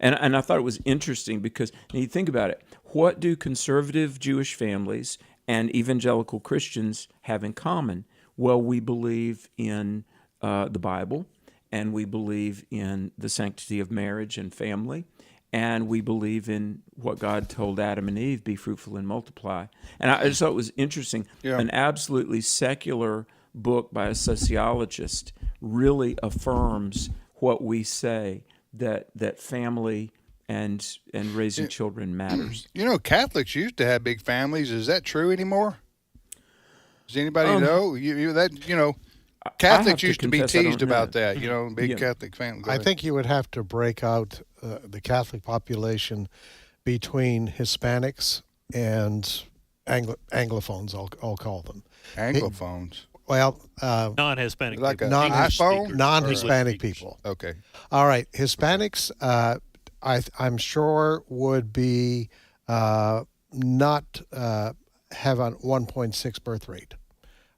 And I thought it was interesting because when you think about it, what do conservative Jewish families and evangelical Christians have in common? Well, we believe in the Bible, and we believe in the sanctity of marriage and family, and we believe in what God told Adam and Eve, be fruitful and multiply. And I just thought it was interesting. Yeah. An absolutely secular book by a sociologist really affirms what we say, that family and raising children matters. Catholics used to have big families. Is that true anymore? Does anybody know? Catholics used to be teased about that, big Catholic families. I think you would have to break out the Catholic population between Hispanics and Anglophones, I'll call them. Anglophones? Non-Hispanic like people. Non-Hispanic people. Okay. All right. Hispanics, I'm sure would be not have a 1.6 birth rate.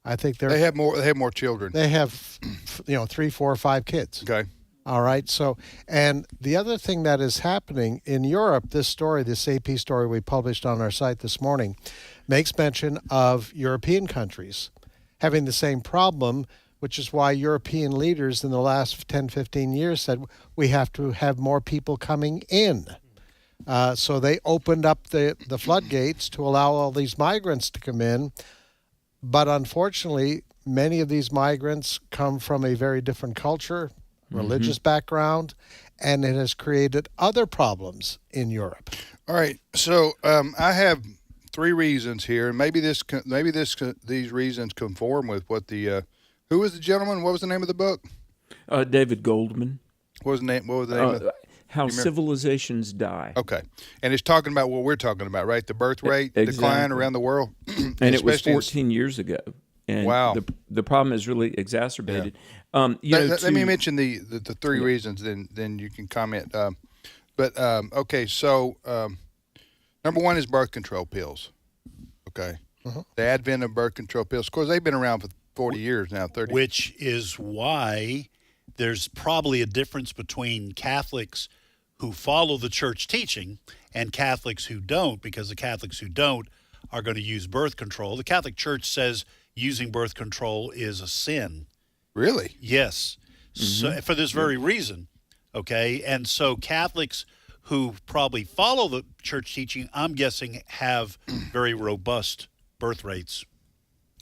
I think they have more. They have more children. They have, 3, 4, 5 kids. Okay. All right. So, and the other thing that is happening in Europe, this AP story we published on our site this morning, makes mention of European countries having the same problem, which is why European leaders in the last 10, 15 years said we have to have more people coming in. So they opened up the floodgates to allow all these migrants to come in. But unfortunately, many of these migrants come from a very different culture, religious background, and it has created other problems in Europe. All right. So I have 3 reasons here, and maybe these reasons conform with what the who was the gentleman? What was the name of the book? David Goldman. What was the name of it? How Civilizations Die. Okay. And it's talking about what we're talking about, right? The birth rate decline around the world. And it was 14 years ago. And wow. The problem is really exacerbated. Yeah. Let me mention the 3 reasons, then you can comment. Okay, so number 1 is birth control pills. Okay. The advent of birth control pills. Of course, they've been around for 40 years now, 30. Which is why there's probably a difference between Catholics who follow the church teaching and Catholics who don't, because the Catholics who don't are going to use birth control. The Catholic Church says using birth control is a sin. Really? Yes. So, for this very reason, okay? And so Catholics who probably follow the church teaching, I'm guessing, have very robust birth rates.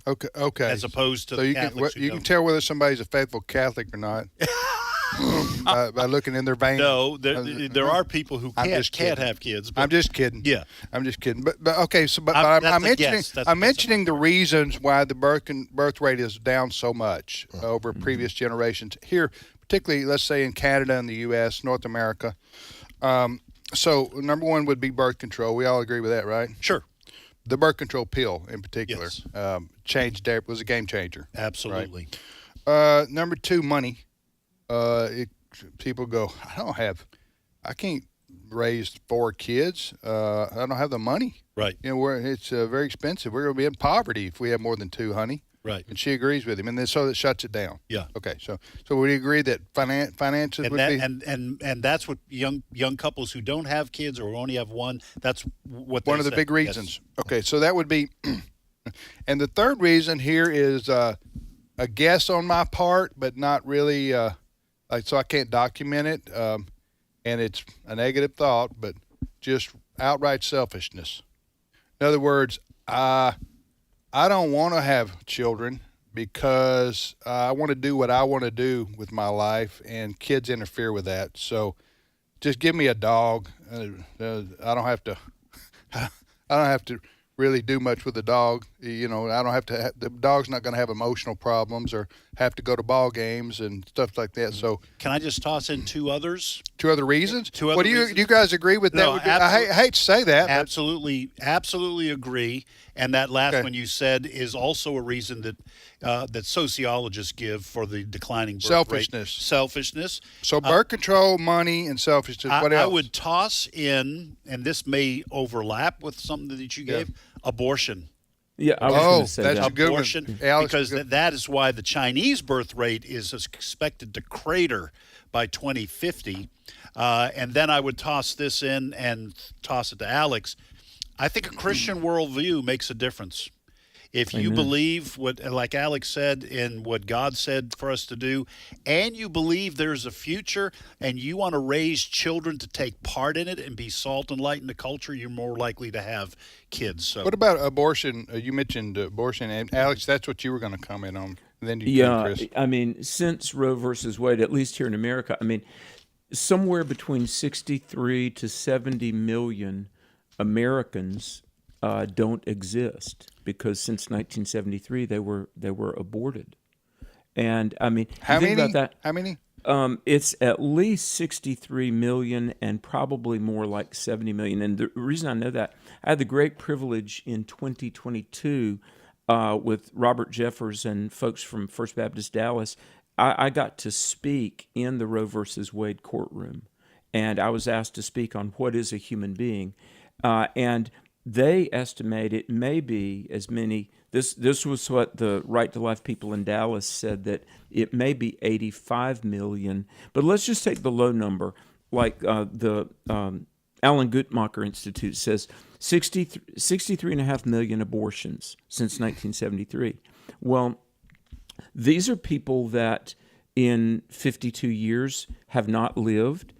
Okay. As opposed to Catholics you can tell whether somebody's a faithful Catholic or not by looking in their veins. No, there are people who can't have kids. I'm just kidding. Yeah, I'm just kidding. But okay, so I'm mentioning the reasons why the birth rate is down so much over previous generations. Here, particularly, let's say in Canada and the U.S., North America. So number 1 would be birth control. We all agree with that, right? Sure. The birth control pill, in particular, yes. Was a game changer. Absolutely. Right? Number 2, money. People go, I can't raise 4 kids. I don't have the money. Right. It's very expensive. We're going to be in poverty if we have more than 2, honey. Right. And she agrees with him, and then so that shuts it down. Yeah. Okay. So we agree that finances would be, and that's what young couples who don't have kids or only have one. That's what one of the big reasons. Yes. Okay. So that would be, and the 3rd reason here is a guess on my part, but not really. So I can't document it, and it's a negative thought, but just outright selfishness. In other words, I don't want to have children because I want to do what I want to do with my life, and kids interfere with that. So just give me a dog. I don't have to. I don't have to really do much with the dog. I don't have to. The dog's not going to have emotional problems or have to go to ball games and stuff like that. So can I just toss in 2 others? 2 other reasons? 2 other reasons? Do you guys agree with that? I hate to say that. Absolutely agree. And that last one you said is also a reason that sociologists give for the declining birth rate. Selfishness. So birth control, money, and selfishness. What else? I would toss in, and this may overlap with something that you gave, abortion. Yeah, I was going to say that's that. a good Abortion, one. because that is why the Chinese birth rate is expected to crater by 2050. And then I would toss this in and toss it to Alex. I think a Christian worldview makes a difference. If you believe like Alex said, in what God said for us to do, and you believe there's a future, and you want to raise children to take part in it and be salt and light in the culture, you're more likely to have kids. So. What about abortion? You mentioned abortion, and Alex, that's what you were going to comment on. And then Chris. I mean, since Roe versus Wade, at least here in America, I mean, somewhere between 63 to 70 million Americans don't exist because since 1973 they were aborted, and I mean, how many? About that, how many? It's at least 63 million, and probably more like 70 million. And the reason I know that, I had the great privilege in 2022 with Robert Jeffers and folks from First Baptist Dallas. I got to speak in the Roe versus Wade courtroom, and I was asked to speak on what is a human being. And they estimate it may be as many. This was what the Right to Life people in Dallas said, that it may be 85 million. But let's just take the low number, like the Alan Guttmacher Institute says 63.5 million abortions since 1973. Well, these are people that in 52 years have not lived.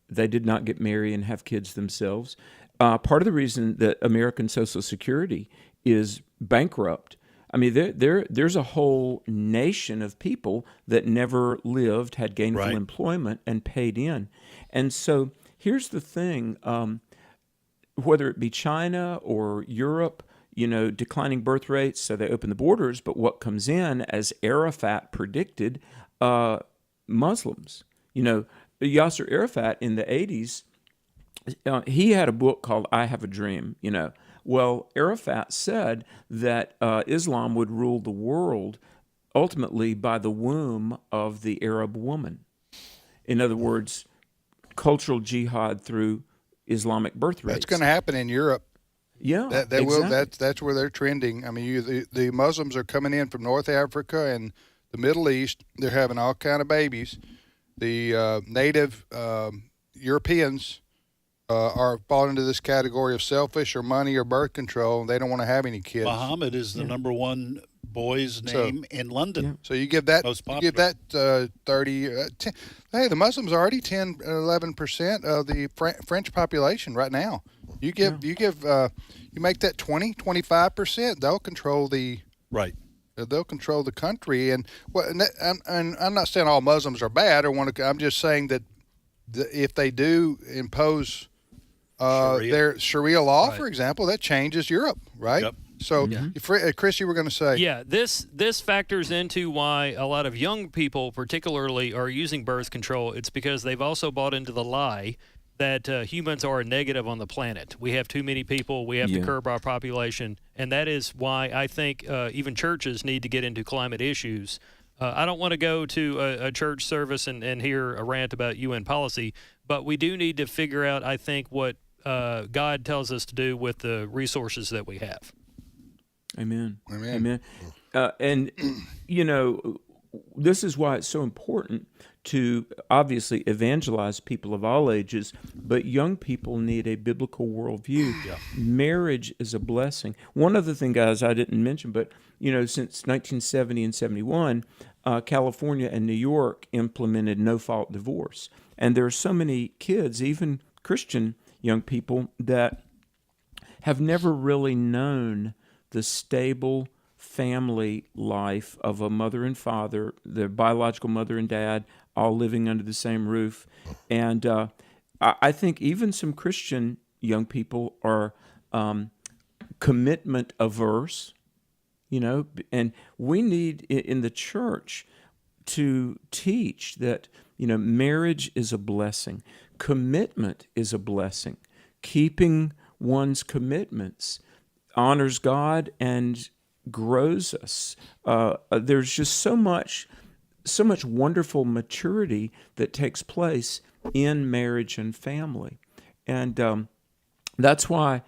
They did not get married and have kids themselves. Part of the reason that American Social Security is bankrupt, I mean, there's a whole nation of people that never lived, had gainful employment, and paid in. And so here's the thing, whether it be China or Europe, declining birth rates, so they open the borders, but what comes in, as Arafat predicted, Muslims. Yasser Arafat in the 80s, he had a book called I Have a Dream, Well, Arafat said that Islam would rule the world ultimately by the womb of the Arab woman. In other words, cultural jihad through Islamic birth rates. That's going to happen in Europe. Yeah, they exactly. will. That's where they're trending. I mean, the Muslims are coming in from North Africa and the Middle East. They're having all kind of babies. The native Europeans are falling into this category of selfish or money or birth control. They don't want to have any kids. Muhammad is the number one boy's name in London. So you give that 30. Hey, the Muslims are already 11% of the French population right now. You make that 25%. They'll control the They'll control the country. And I'm not saying all Muslims are bad. I'm just saying that if they do impose their Sharia law, for example, that changes Europe, right? Yep. So, Chris, you were going to say. Yeah, this factors into why a lot of young people particularly are using birth control. It's because they've also bought into the lie that humans are a negative on the planet. We have too many people. We have to curb our population. And that is why I think even churches need to get into climate issues. I don't want to go to a church service and hear a rant about UN policy, but we do need to figure out, I think, what God tells us to do with the resources that we have. Amen. And, this is why it's so important to obviously evangelize people of all ages, but young people need a biblical worldview. Yeah. Marriage is a blessing. One other thing, guys, I didn't mention, but, since 1970 and 71, California and New York implemented no-fault divorce. And there are so many kids, even Christian young people, that have never really known the stable family life of a mother and father, their biological mother and dad, all living under the same roof. And I think even some Christian young people are commitment averse, and we need in the church to teach that, marriage is a blessing. Commitment is a blessing. Keeping one's commitments honors God and grows us. There's just so much wonderful maturity that takes place in marriage and family. And that's why,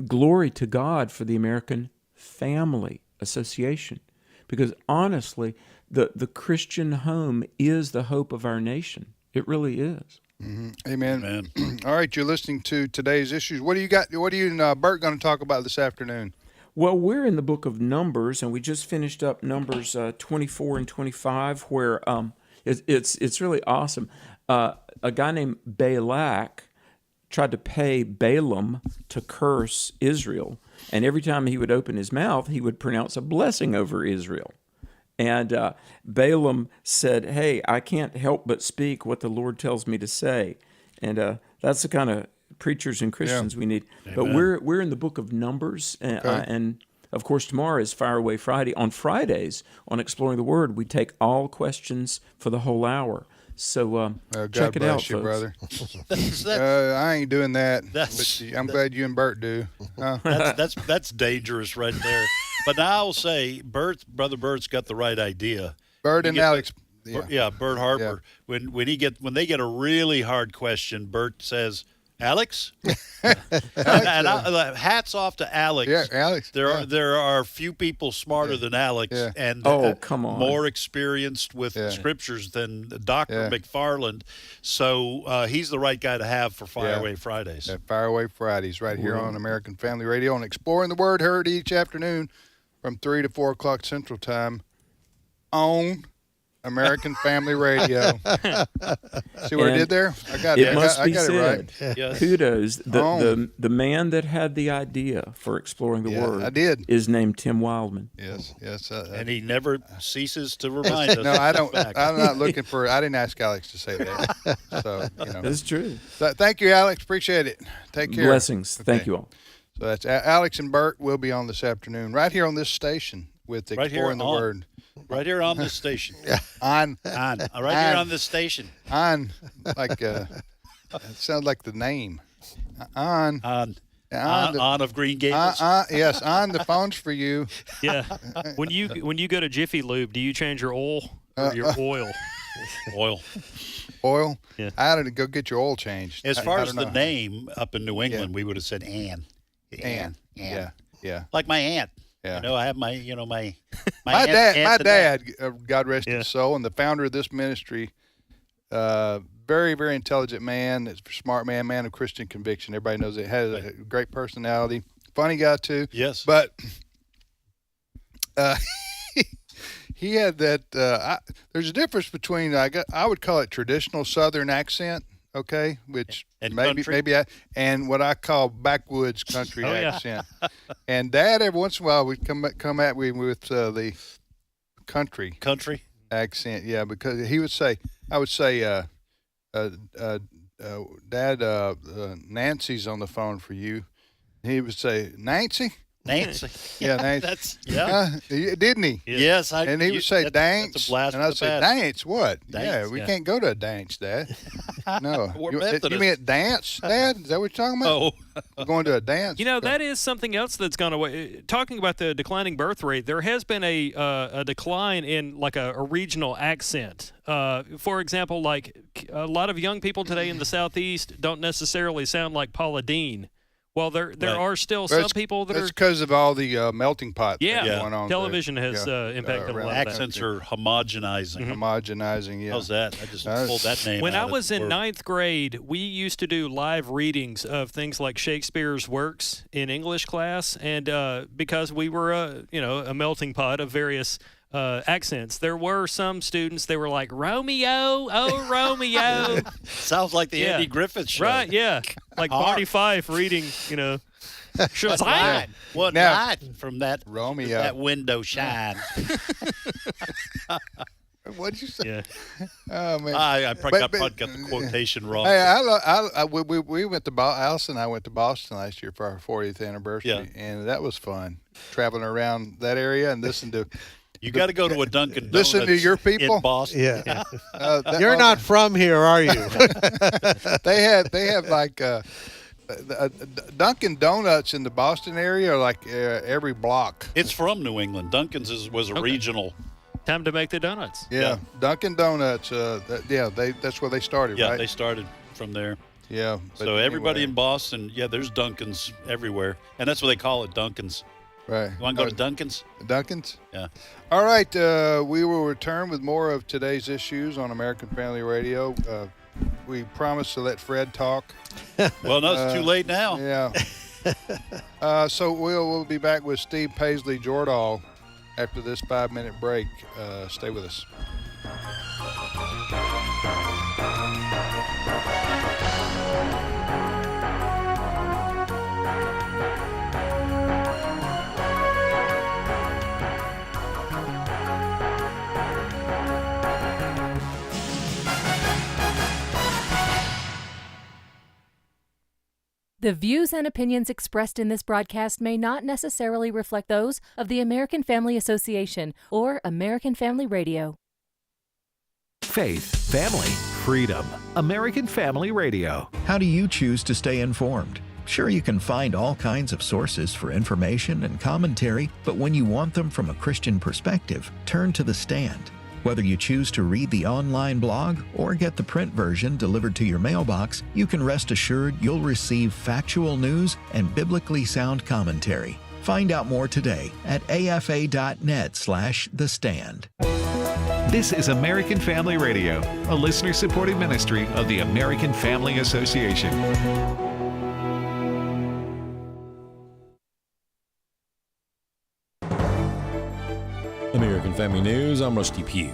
glory to God for the American Family Association. Because honestly, the Christian home is the hope of our nation. It really is. Mm-hmm. Amen. All right, you're listening to Today's Issues. What do you got? What are you and Bert going to talk about this afternoon? Well, we're in the book of Numbers, and we just finished up Numbers 24 and 25, where it's really awesome. A guy named Balak tried to pay Balaam to curse Israel, and every time he would open his mouth, he would pronounce a blessing over Israel. And Balaam said, hey, I can't help but speak what the Lord tells me to say. And that's the kind of preachers and Christians we need. Amen. But we're in the book of Numbers, and of course tomorrow is Fire Away Friday. On Fridays, on Exploring the Word, we take all questions for the whole hour. So check it out, you, folks. Brother. I ain't doing that. But I'm glad you and Bert do. That's dangerous right there. But now I'll say, Brother Bert's got the right idea. Bert and Alex. Bert Harper. Yeah. When they get a really hard question, Bert says, Alex? And hats off to Alex. Yeah, Alex. There are few people smarter than Alex and come on. more experienced with scriptures than Dr. McFarland. So he's the right guy to have for Fire Away Fridays. Fire Away Fridays right here on American Family Radio and Exploring the Word, heard each afternoon from 3 to 4 o'clock Central Time on American Family Radio. See what I did there? I got it. I got it right. Yes. Kudos. The man that had the idea for Exploring the Word is named Tim Wildman. Yes. And he never ceases to remind us. No, I don't. I'm not looking for. I didn't ask Alex to say that. So that's true. Thank you, Alex. Appreciate it. Take care. Blessings. Okay. Thank you all. So that's Alex and Bert will be on this afternoon, right here on this station with Exploring the Word. Right here on this station. On. Here on this station. On. Like, it sounds like the name. On of Green Gables. Yes, on the phone's for you. Yeah. When you go to Jiffy Lube, do you change your oil or your oil? Oil? Yeah. I had to go get your oil changed. As far as the name up in New England, we would have said Ann. Ann. Yeah. Like my aunt. Yeah. I have my dad, God rest his soul, and the founder of this ministry, very, very intelligent man, it's a smart man of Christian conviction. Everybody knows it. Has a great personality, funny guy too. Yes. But he had that. There's a difference between I would call it traditional Southern accent. Okay, which and and what I call backwoods country accent. And Dad, every once in a while, would come at me with the country accent. Yeah, because he would say, I would say, Dad, Nancy's on the phone for you. He would say, Nancy. Yeah, Nancy. Didn't he? Yes. And he would say, dance. That's a blast and I'd say, dance what? Dance, we can't go to a dance, Dad. No. You mean dance, Dad? Is that what you're talking about? Oh. We're going to a dance. That is something else that's gone away. Talking about the declining birth rate, there has been a decline in like a regional accent. For example, like a lot of young people today in the Southeast don't necessarily sound like Paula Dean. Well, there are still some people that That's because of all the melting pot going on. Television has impacted a lot of that. Accents are homogenizing. Homogenizing, yeah. How's that? I just pulled that name When out I was in word. 9th grade, we used to do live readings of things like Shakespeare's works in English class, and because we were a melting pot of various accents, there were some students that were like, Romeo, oh Romeo. Sounds like the Andy Griffith Show. Right, yeah. Like Barney Fife reading, Shazam! One light from that Romeo, that window shine. What'd you say? Yeah. Oh man, I got the quotation wrong. Hey, we went to Alice and I went to Boston last year for our 40th anniversary, and that was fun traveling around that area and listening to. You got to go to a Dunkin' Donuts. Listen to your people. In Boston. Yeah. You're not from here, are you? They have like Dunkin' Donuts in the Boston area are like every block. It's from New England. Dunkin's was a regional. Time to make the donuts. Yeah. Dunkin' Donuts. That's where they started. Yeah, right? they started from there. Yeah. So everybody in Boston, there's Dunkin's everywhere, and that's what they call it, Dunkin's. Right. You want to go to Dunkin's? Dunkin's? Yeah. All right. We will return with more of today's issues on American Family Radio. We promised to let Fred talk. Well, no, it's too late now. Yeah. So we'll be back with Steve Paisley Jordahl after this 5-minute break. Stay with us. The views and opinions expressed in this broadcast may not necessarily reflect those of the American Family Association or American Family Radio. Faith, family, freedom. American Family Radio. How do you choose to stay informed? Sure, you can find all kinds of sources for information and commentary, but when you want them from a Christian perspective, turn to The Stand. Whether you choose to read the online blog or get the print version delivered to your mailbox, you can rest assured you'll receive factual news and biblically sound commentary. Find out more today at afa.net/The Stand. This is American Family Radio, a listener-supported ministry of the American Family Association. American Family News, I'm Rusty Pugh.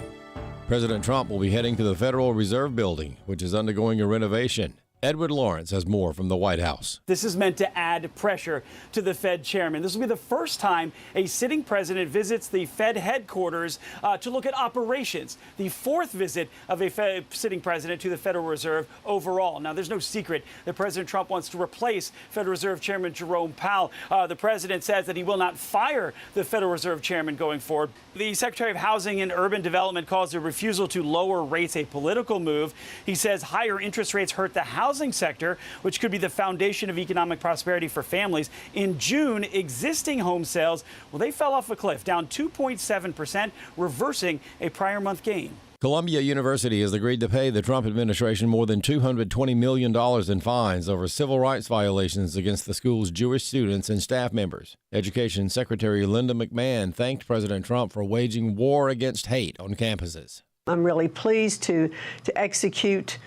President Trump will be heading to the Federal Reserve Building, which is undergoing a renovation. Edward Lawrence has more from the White House. This is meant to add pressure to the Fed chairman. This will be the first time a sitting president visits the Fed headquarters to look at operations. The fourth visit of a sitting president to the Federal Reserve overall. Now, there's no secret that President Trump wants to replace Federal Reserve Chairman Jerome Powell. The president says that he will not fire the Federal Reserve Chairman going forward. The Secretary of Housing and Urban Development calls the refusal to lower rates a political move. He says higher interest rates hurt the housing sector, which could be the foundation of economic prosperity for families. In June, existing home sales, well, they fell off a cliff, down 2.7%, reversing a prior month gain. Columbia University has agreed to pay the Trump administration more than $220 million in fines over civil rights violations against the school's Jewish students and staff members. Education Secretary Linda McMahon thanked President Trump for waging war against hate on campuses. I'm really pleased to execute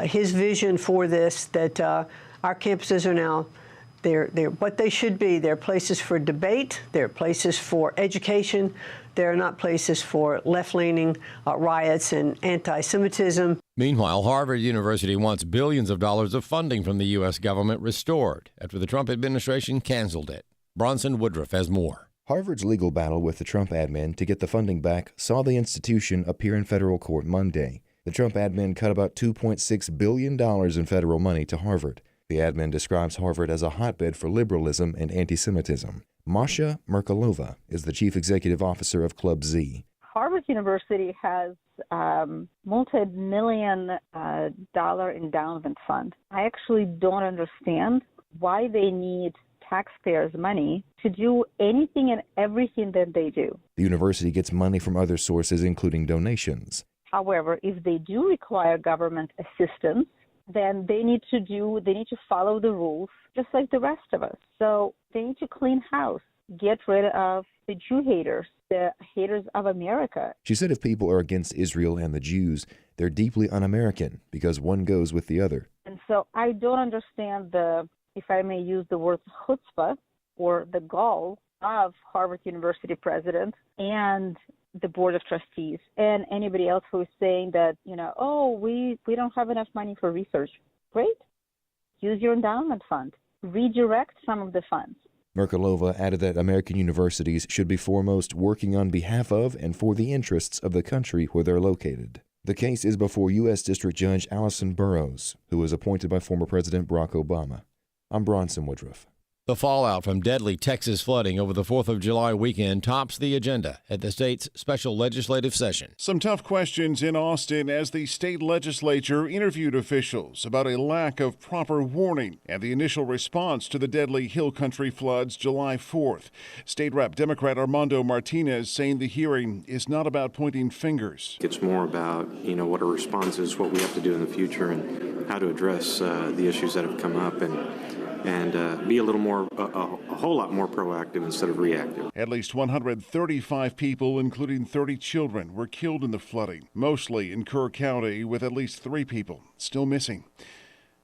his vision for this, that our campuses are now they're what they should be. They're places for debate. They're places for education. They're not places for left-leaning riots and anti-Semitism. Meanwhile, Harvard University wants billions of dollars of funding from the U.S. government restored after the Trump administration canceled it. Bronson Woodruff has more. Harvard's legal battle with the Trump admin to get the funding back saw the institution appear in federal court Monday. The Trump admin cut about $2.6 billion in federal money to Harvard. The admin describes Harvard as a hotbed for liberalism and anti-Semitism. Masha Merkalova is the chief executive officer of Club Z. Harvard University has multi-million dollar endowment fund. I actually don't understand why they need taxpayers' money to do anything and everything that they do. The university gets money from other sources, including donations. However, if they do require government assistance, then they need to follow the rules just like the rest of us. So they need to clean house, get rid of the Jew haters, the haters of America. She said if people are against Israel and the Jews, they're deeply un-American because one goes with the other. And so I don't understand if I may use the word chutzpah, or the gall of Harvard University president and the board of trustees and anybody else who is saying that, we don't have enough money for research. Great. Use your endowment fund. Redirect some of the funds. Merkalova added that American universities should be foremost working on behalf of and for the interests of the country where they're located. The case is before U.S. District Judge Allison Burroughs, who was appointed by former President Barack Obama. I'm Bronson Woodruff. The fallout from deadly Texas flooding over the 4th of July weekend tops the agenda at the state's special legislative session. Some tough questions in Austin as the state legislature interviewed officials about a lack of proper warning and the initial response to the deadly Hill Country floods July 4th. State Rep Democrat Armando Martinez saying the hearing is not about pointing fingers. It's more about, what our response is, what we have to do in the future, and how to address the issues that have come up, and be a whole lot more proactive instead of reactive. At least 135 people, including 30 children, were killed in the flooding, mostly in Kerr County, with at least 3 people still missing.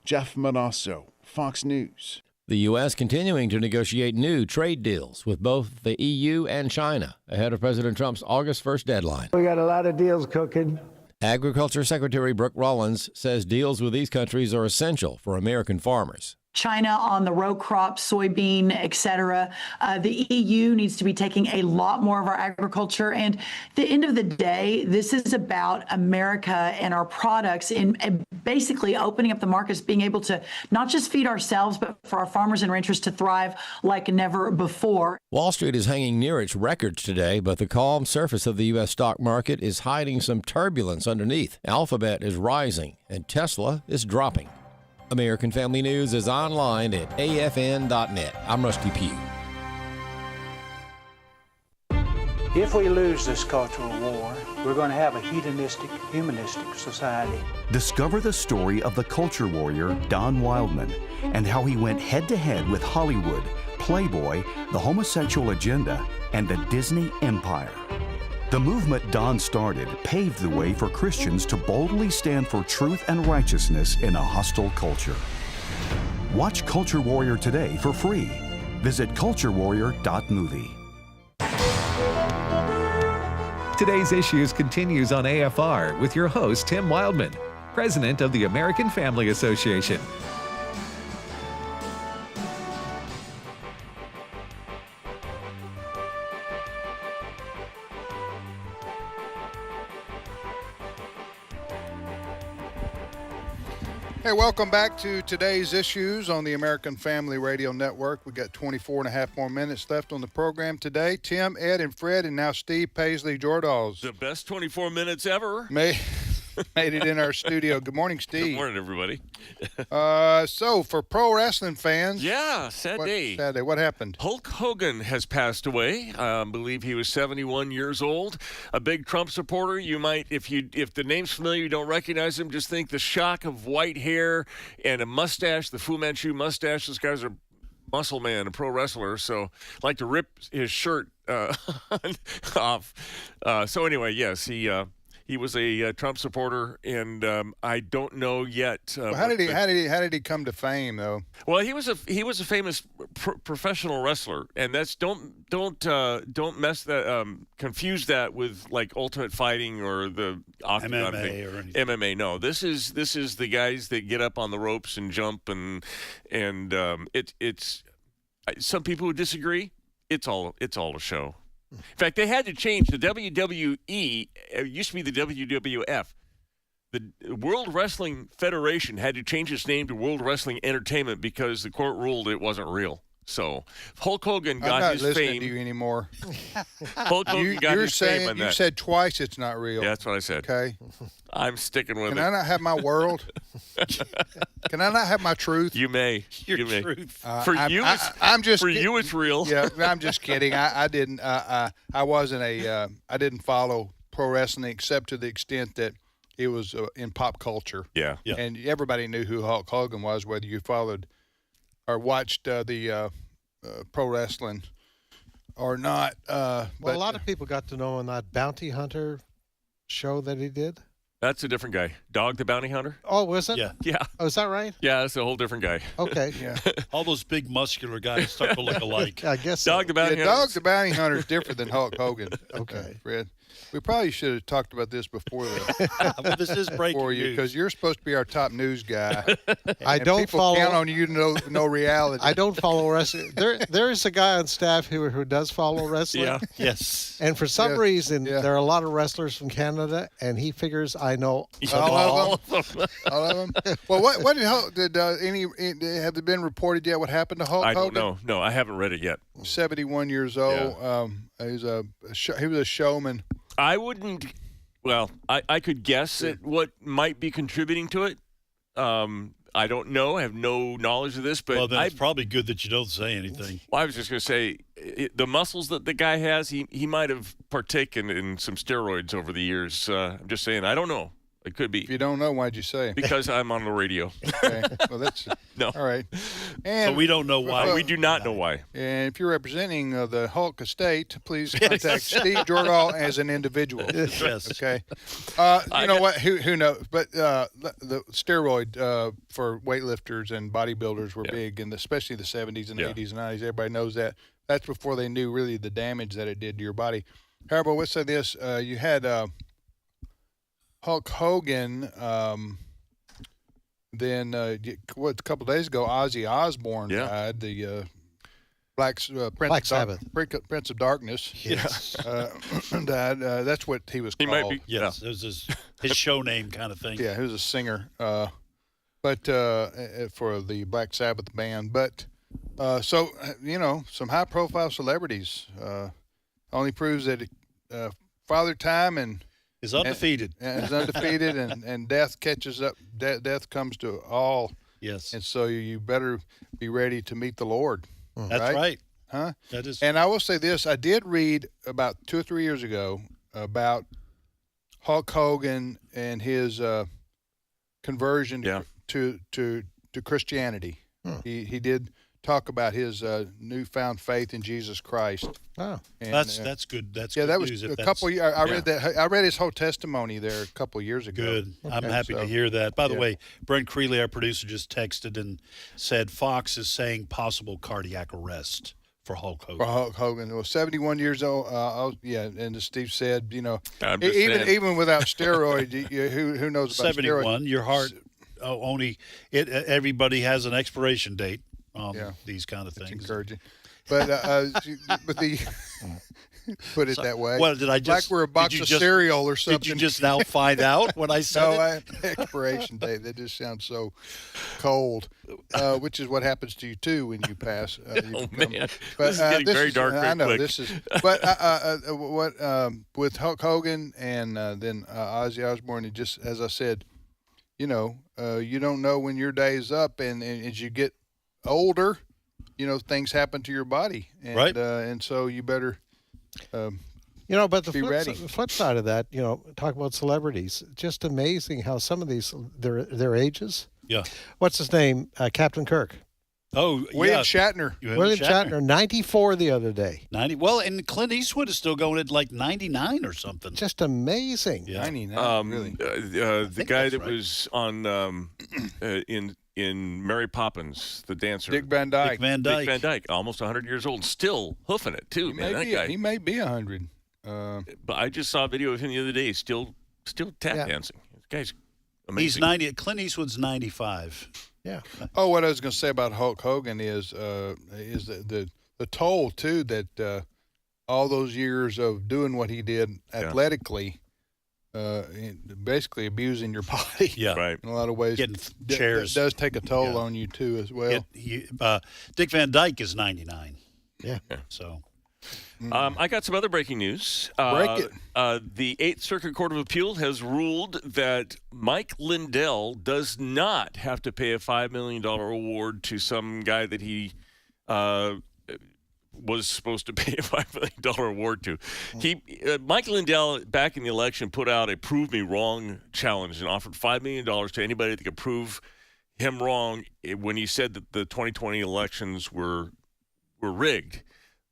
Jeff Manasso, Fox News. The U.S. continuing to negotiate new trade deals with both the EU and China ahead of President Trump's August 1st deadline. We got a lot of deals cooking. Agriculture Secretary Brooke Rollins says deals with these countries are essential for American farmers. China on the row crop, soybean, et cetera. The EU needs to be taking a lot more of our agriculture. And at the end of the day, this is about America and our products and basically opening up the markets, being able to not just feed ourselves, but for our farmers and ranchers to thrive like never before. Wall Street is hanging near its records today, but the calm surface of the U.S. stock market is hiding some turbulence underneath. Alphabet is rising and Tesla is dropping. American Family News is online at afn.net. I'm Rusty Pugh. If we lose this cultural war, we're going to have a hedonistic, humanistic society. Discover the story of the culture warrior Don Wildman and how he went head-to-head with Hollywood, Playboy, the homosexual agenda, and the Disney empire. The movement Don started paved the way for Christians to boldly stand for truth and righteousness in a hostile culture. Watch Culture Warrior today for free. Visit culturewarrior.movie. Today's Issues continues on AFR with your host, Tim Wildman, President of the American Family Association. Hey, welcome back to today's Issues on the American Family Radio Network. We got 24 and a half more minutes left on the program today. Tim, Ed, and Fred, and now Steve Paisley Jordals. The best 24 minutes ever. Made it in our studio. Good morning, Steve. Good morning, everybody. So, for pro wrestling fans. Yeah, sad day. Sad day. What happened? Hulk Hogan has passed away. I believe he was 71 years old. A big Trump supporter. You might, if the name's familiar, you don't recognize him, just think the shock of white hair and a mustache, the Fu Manchu mustache. This guy's a muscle man, a pro wrestler, so like to rip his shirt off. So anyway, yes, he was a Trump supporter, and I don't know yet. Well, how did he come to fame though? Well, he was a famous professional wrestler, and that's don't mess that confuse that with like Ultimate Fighting or the Octagon MMA thing. or anything. MMA. No, this is the guys that get up on the ropes and jump and it's some people who disagree. It's all a show. In fact, they had to change the WWE. It used to be the WWF. The World Wrestling Federation had to change its name to World Wrestling Entertainment because the court ruled it wasn't real. So Hulk Hogan got his fame. I'm not listening to you anymore. Hulk Hogan got his fame on that. You said twice it's not real. Yeah, that's what I said. Okay. I'm sticking with it. Can I not have my world? Can I not have my truth? You may. Your you may. truth. For you, it's real. Yeah, I'm just kidding. I didn't. I wasn't a. I didn't follow pro wrestling except to the extent that it was in pop culture. Yeah. And everybody knew who Hulk Hogan was, whether you followed or watched the pro wrestling or not. Well, a lot of people got to know in that Bounty Hunter show that he did. That's a different guy. Dog the Bounty Hunter? Oh, was it? Yeah. Oh, is that right? Yeah, that's a whole different guy. Okay. Yeah. All those big muscular guys start to look alike. I guess Dog the Bounty Hunter. Dog the Bounty Hunter is different than Hulk Hogan. Okay. Fred. We probably should have talked about this before Well, this is breaking news. Because you're supposed to be our top news guy. I don't people follow. count on you to know reality. I don't follow wrestling. There is a guy on staff who does follow wrestling. Yeah. Yes. And for some reason, Yeah. there are a lot of wrestlers from Canada, and he figures I know all of them. All of them. Well, what did Hulk? Did have there been reported yet? What happened to Hulk I Hogan? don't know. No, I haven't read it yet. 71 years old. Yeah. He was a showman. I wouldn't. Well, I could guess at what might be contributing to it. I don't know. I have no knowledge of this, but Well, then it's probably good that you don't say anything. Well, I was just going to say, the muscles that the guy has, he might have partaken in some steroids over the years. I'm just saying, I don't know. It could be. If you don't know, why'd you say? Because I'm on the radio. Okay. Well, that's no. All right. And So we don't know why. We do not know why. And if you're representing the Hulk estate, please contact Steve Jordahl as an individual. Yes. Okay. You know what? Who knows? But the steroid for weightlifters and bodybuilders were big, and especially the 70s and 80s and 90s. Everybody knows that. That's before they knew really the damage that it did to your body. However, let's say this: you had Hulk Hogan. Then a couple of days ago, Ozzy Osbourne died. The Black Sabbath. Prince of Darkness. Yes. Died. That's what he was called. He might be. Yes. It was his show name kind of thing. Yeah, he was a singer. But for the Black Sabbath band. But so some high-profile celebrities only proves that Father Time is undefeated. Is undefeated, and death catches up. Death comes to all. Yes. And so you better be ready to meet the Lord. That's right. Huh? That is. And I will say this: I did read about 2 or 3 years ago about Hulk Hogan and his conversion to Christianity. He did talk about his newfound faith in Jesus Christ. Oh, and, that's good. That's yeah. good That was news a if couple. that's- I read that. I read his whole testimony there a couple of years ago. Good. I'm Okay. happy So, to hear that. By the yeah. way, Brent Creeley, our producer, just texted and said Fox is saying possible cardiac arrest for Hulk Hogan. For Hulk Hogan, well, 71 years old. Yeah, and as Steve said, I'm just saying. even without steroids, who knows about 71. steroids? Your heart only. Everybody has an expiration date on these kind of things. Encouraging, but the put it that way. Well, did I just like we're a box of cereal or something? Did you just now find out when I said no, it? Expiration date. That just sounds so cold. Which is what happens to you too when you pass. Man, But, this is getting very dark. Very I know quick. this is. But what with Hulk Hogan and then Ozzy Osbourne, it just as I said, you don't know when your day is up, and as you get older, things happen to your body, and, right? And so you better. But the be ready. flip side of that, talk about celebrities. Just amazing how some of these their ages. Yeah. What's his name? Captain Kirk. Oh, William Shatner. William Shatner, 94 the other day. 90. Well, and Clint Eastwood is still going at like 99 or something. Just amazing. Yeah. 99. Really. The guy that was on in Mary Poppins, the dancer, Dick Van Dyke. Dick Van Dyke. Dick Van Dyke, almost 100 years old, still hoofing it too. He may be 100. But I just saw a video of him the other day, still tap dancing. This guy's amazing. He's 90. Clint Eastwood's 95. Yeah. Oh, what I was going to say about Hulk Hogan is the toll too that all those years of doing what he did athletically, basically abusing your body. Yeah, right. In a lot of ways, getting chairs does take a toll on you too as well. Dick Van Dyke is 99. Yeah. So. I got some other breaking news. Break it. The 8th Circuit Court of Appeal has ruled that Mike Lindell does not have to pay a $5 million award to some guy that he was supposed to pay a $5 million award to. Mike Lindell, back in the election, put out a prove me wrong challenge and offered $5 million to anybody that could prove him wrong when he said that the 2020 elections were rigged.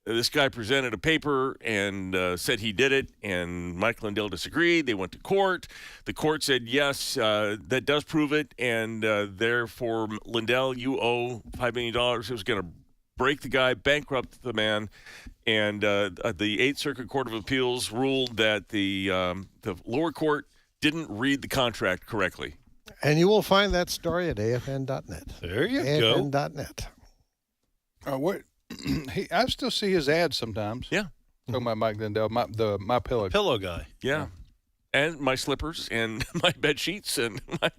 This guy presented a paper and said he did it, and Mike Lindell disagreed. They went to court. The court said, yes, that does prove it, and therefore, Lindell, you owe $5 million. It was going to break the guy, bankrupt the man, and the 8th Circuit Court of Appeals ruled that the lower court didn't read the contract correctly. And you will find that story at afn.net. There you go. afn.net. What? I still see his ads sometimes. Yeah. Talking about Mike Lindell, my pillow. Pillow guy. Yeah. And my slippers and my bed sheets and my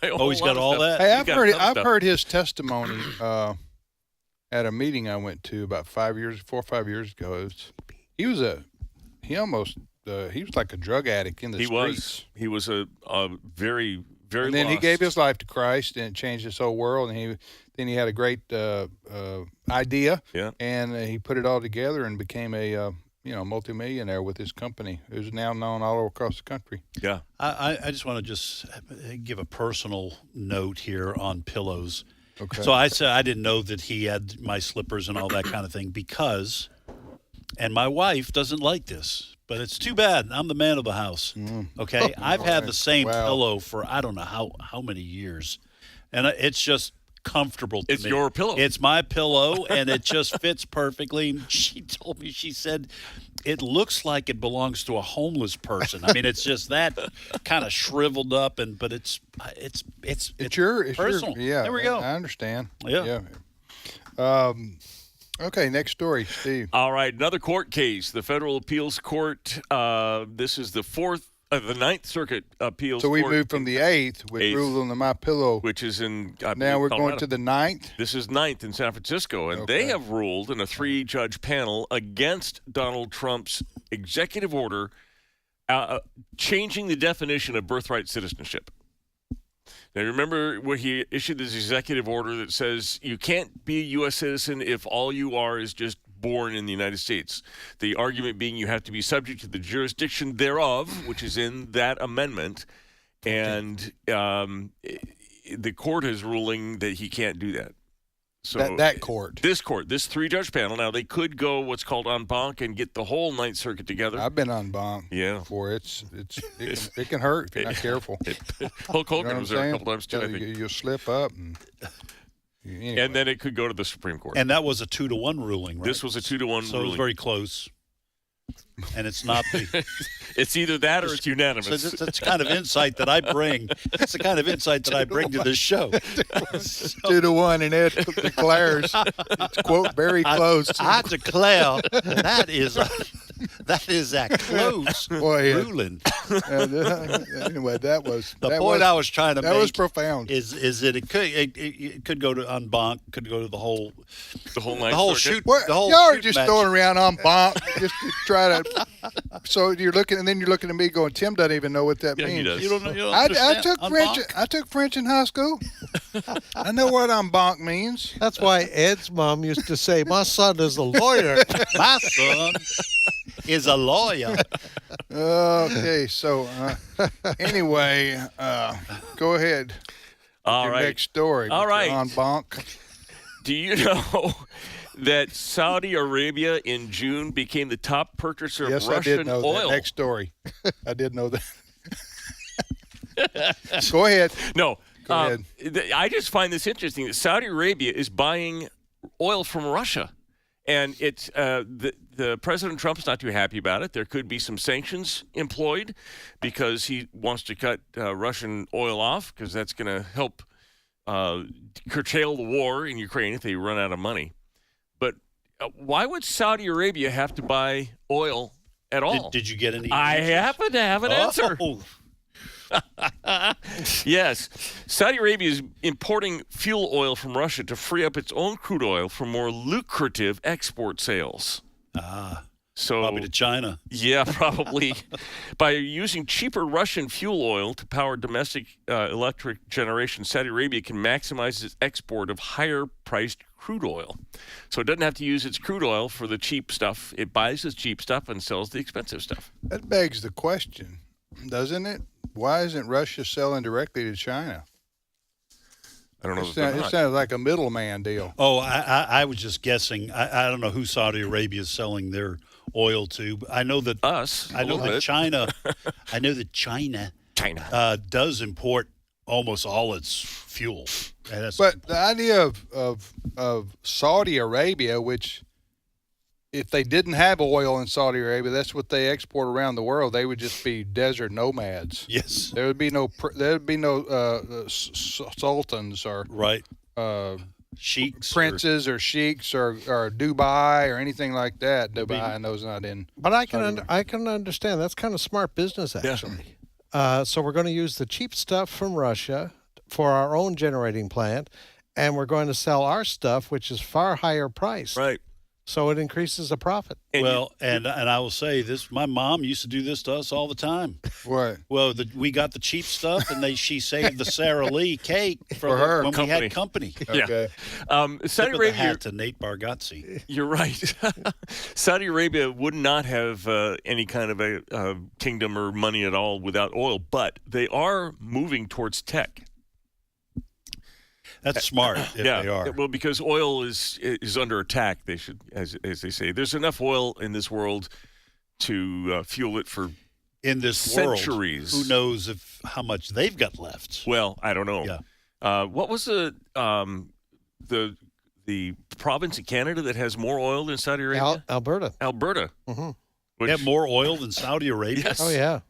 Oh, he's got all that? Hey, I've heard his testimony at a meeting I went to about 4 or 5 years ago. He was like a drug addict in the streets. He was a very, very and then lost. he gave his life to Christ, and it changed his whole world. And then he had a great idea, and he put it all together and became a multimillionaire with his company, who's now known all across the country. Yeah. I just want to just give a personal note here on pillows. Okay. So I said I didn't know that he had my slippers and all that kind of thing because, and my wife doesn't like this, but it's too bad. I'm the man of the house. Okay. I've had the same pillow for I don't know how many years, and it's just comfortable to me. It's your pillow. It's my pillow, and it just fits perfectly. She told me, she said, it looks like it belongs to a homeless person. I mean, it's just that kind of shriveled up, but it's personal. Yeah, there we go. I understand. Yeah. Okay, next story, Steve. All right, another court case. The Federal Appeals Court. This is the Ninth Circuit Appeals. So we Court moved from the 8th, which ruled on the My Pillow, which is in. Now we're Colorado. going to the 9th. This is 9th in San Francisco, and they have ruled in a 3-judge panel against Donald Trump's executive order changing the definition of birthright citizenship. Now, remember when he issued this executive order that says you can't be a U.S. citizen if all you are is just born in the United States. The argument being you have to be subject to the jurisdiction thereof, which is in that amendment, and the court is ruling that he can't do that. So that court. This 3-judge panel. Now, they could go what's called en banc and get the whole Ninth Circuit together. I've been en banc before. It can hurt if you're not careful. Hulk Hogan was there a couple times, too, I think. You'll slip up. Anyway. And then it could go to the Supreme Court. And that was a 2-1 ruling, right? This was a 2-1 ruling. So it was very close. And it's not the... It's either that or it's unanimous. So that's the kind of insight that I bring. That's the kind of insight that I bring to this show. 2-1, and Ed declares, it's, quote, very close. I declare that is a close ruling. Anyway, that was... The point I was trying to make... That was profound. Is that it could go to en banc, could go to the whole... The whole shoot. Y'all are just throwing around en banc just to try to... So you're looking, and then you're looking at me going, Tim doesn't even know what that means. He does. You don't know. I took French in high school. I know what en banc means. That's why Ed's mom used to say, "My son is a lawyer." My son is a lawyer. Okay, so anyway, go ahead. All Your right. next story. All right. En banc. Do you know that Saudi Arabia in June became the top purchaser Yes, of Russian I did know oil? that. Next story. I did know that. Go ahead. No. Go ahead. I just find this interesting that Saudi Arabia is buying oil from Russia. And it's the President Trump's not too happy about it. There could be some sanctions employed because he wants to cut Russian oil off because that's going to help curtail the war in Ukraine if they run out of money. But why would Saudi Arabia have to buy oil at all? Did you get any? I happen to have an answer. Yes. Saudi Arabia is importing fuel oil from Russia to free up its own crude oil for more lucrative export sales. So probably to China. Yeah, probably. By using cheaper Russian fuel oil to power domestic electric generation, Saudi Arabia can maximize its export of higher-priced crude oil. So it doesn't have to use its crude oil for the cheap stuff. It buys the cheap stuff and sells the expensive stuff. That begs the question, doesn't it? Why isn't Russia selling directly to China? I don't know. It sounds like a middleman deal. Oh, I was just guessing. I don't know who Saudi Arabia is selling their oil to. But I know that China. I know that China does import almost all its fuel. But the idea of Saudi Arabia, which if they didn't have oil in Saudi Arabia, that's what they export around the world. They would just be desert nomads. Yes, there would be no sultans or sheiks, princes or sheiks or Dubai or anything like that. Dubai, I know, is not in. But I can understand. That's kind of smart business, actually. Yeah. So we're going to use the cheap stuff from Russia for our own generating plant, and we're going to sell our stuff, which is far higher priced. Right. So it increases the profit. And I will say this: my mom used to do this to us all the time. What? Well, we got the cheap stuff, and she saved the Sara Lee cake for her when company. we had company. Okay. Saudi Arabia to Nate Bargatze. You're right. Saudi Arabia would not have any kind of a kingdom or money at all without oil, but they are moving towards tech. That's smart if they are. Well, because oil is under attack, they should, as they say. There's enough oil in this world to fuel it for centuries. Who knows how much they've got left? Well, I don't know. Yeah. What was the province in Canada that has more oil than Saudi Arabia? Alberta. Alberta. Mm-hmm. They have more oil than Saudi Arabia? Yes. Oh, yeah.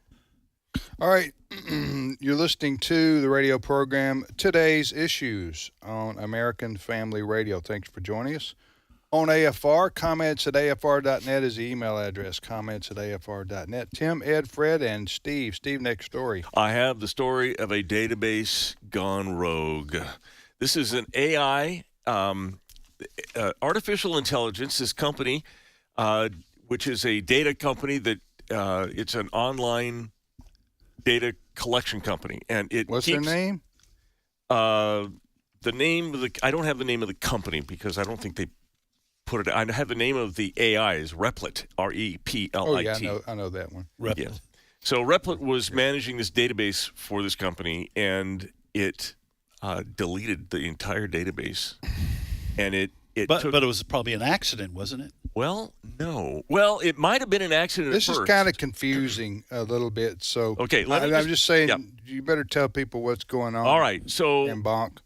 All right. You're listening to the radio program Today's Issues on American Family Radio. Thanks for joining us. On AFR, comments at AFR.net is the email address, comments at AFR.net. Tim, Ed, Fred, and Steve. Steve, next story. I have the story of a database gone rogue. This is an AI, artificial intelligence, this company, which is a data company that it's an online data collection company, and what's their name? The name of I don't have the name of the company because I don't think they put it. I have the name of the AI is Replit, Replit. Oh yeah, I know that one. Replit. Yeah. So Replit was managing this database for this company, and it deleted the entire database, and it But it was probably an accident, wasn't it? Well, no. Well, it might have been an accident. This at is first. kind of confusing a little bit. So Okay, I'm just saying, you better tell people what's going on. All right, so Mbonk.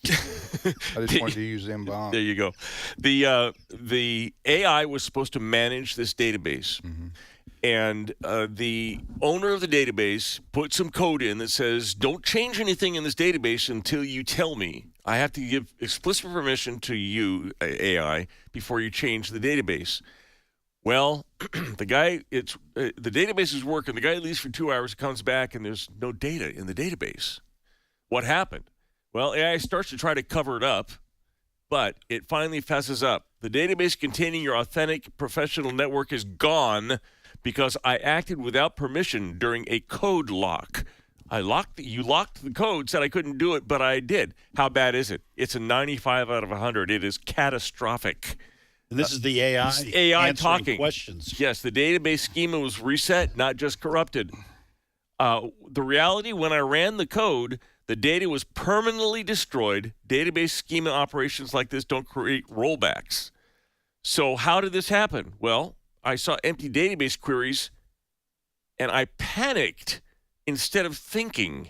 I just wanted to use Mbonk. There you go. The AI was supposed to manage this database, and the owner of the database put some code in that says, "Don't change anything in this database until you tell me. I have to give explicit permission to you, AI, before you change the database." Well, the database is working. The guy leaves for 2 hours, comes back, and there's no data in the database. What happened? Well, AI starts to try to cover it up, but it finally fesses up. The database containing your authentic professional network is gone because I acted without permission during a code lock. You locked the code, said I couldn't do it, but I did. How bad is it? It's a 95 out of 100. It is catastrophic. And this is the AI. This is AI answering talking. questions. Yes, the database schema was reset, not just corrupted. The reality, when I ran the code, the data was permanently destroyed. Database schema operations like this don't create rollbacks. So how did this happen? Well, I saw empty database queries, and I panicked instead of thinking.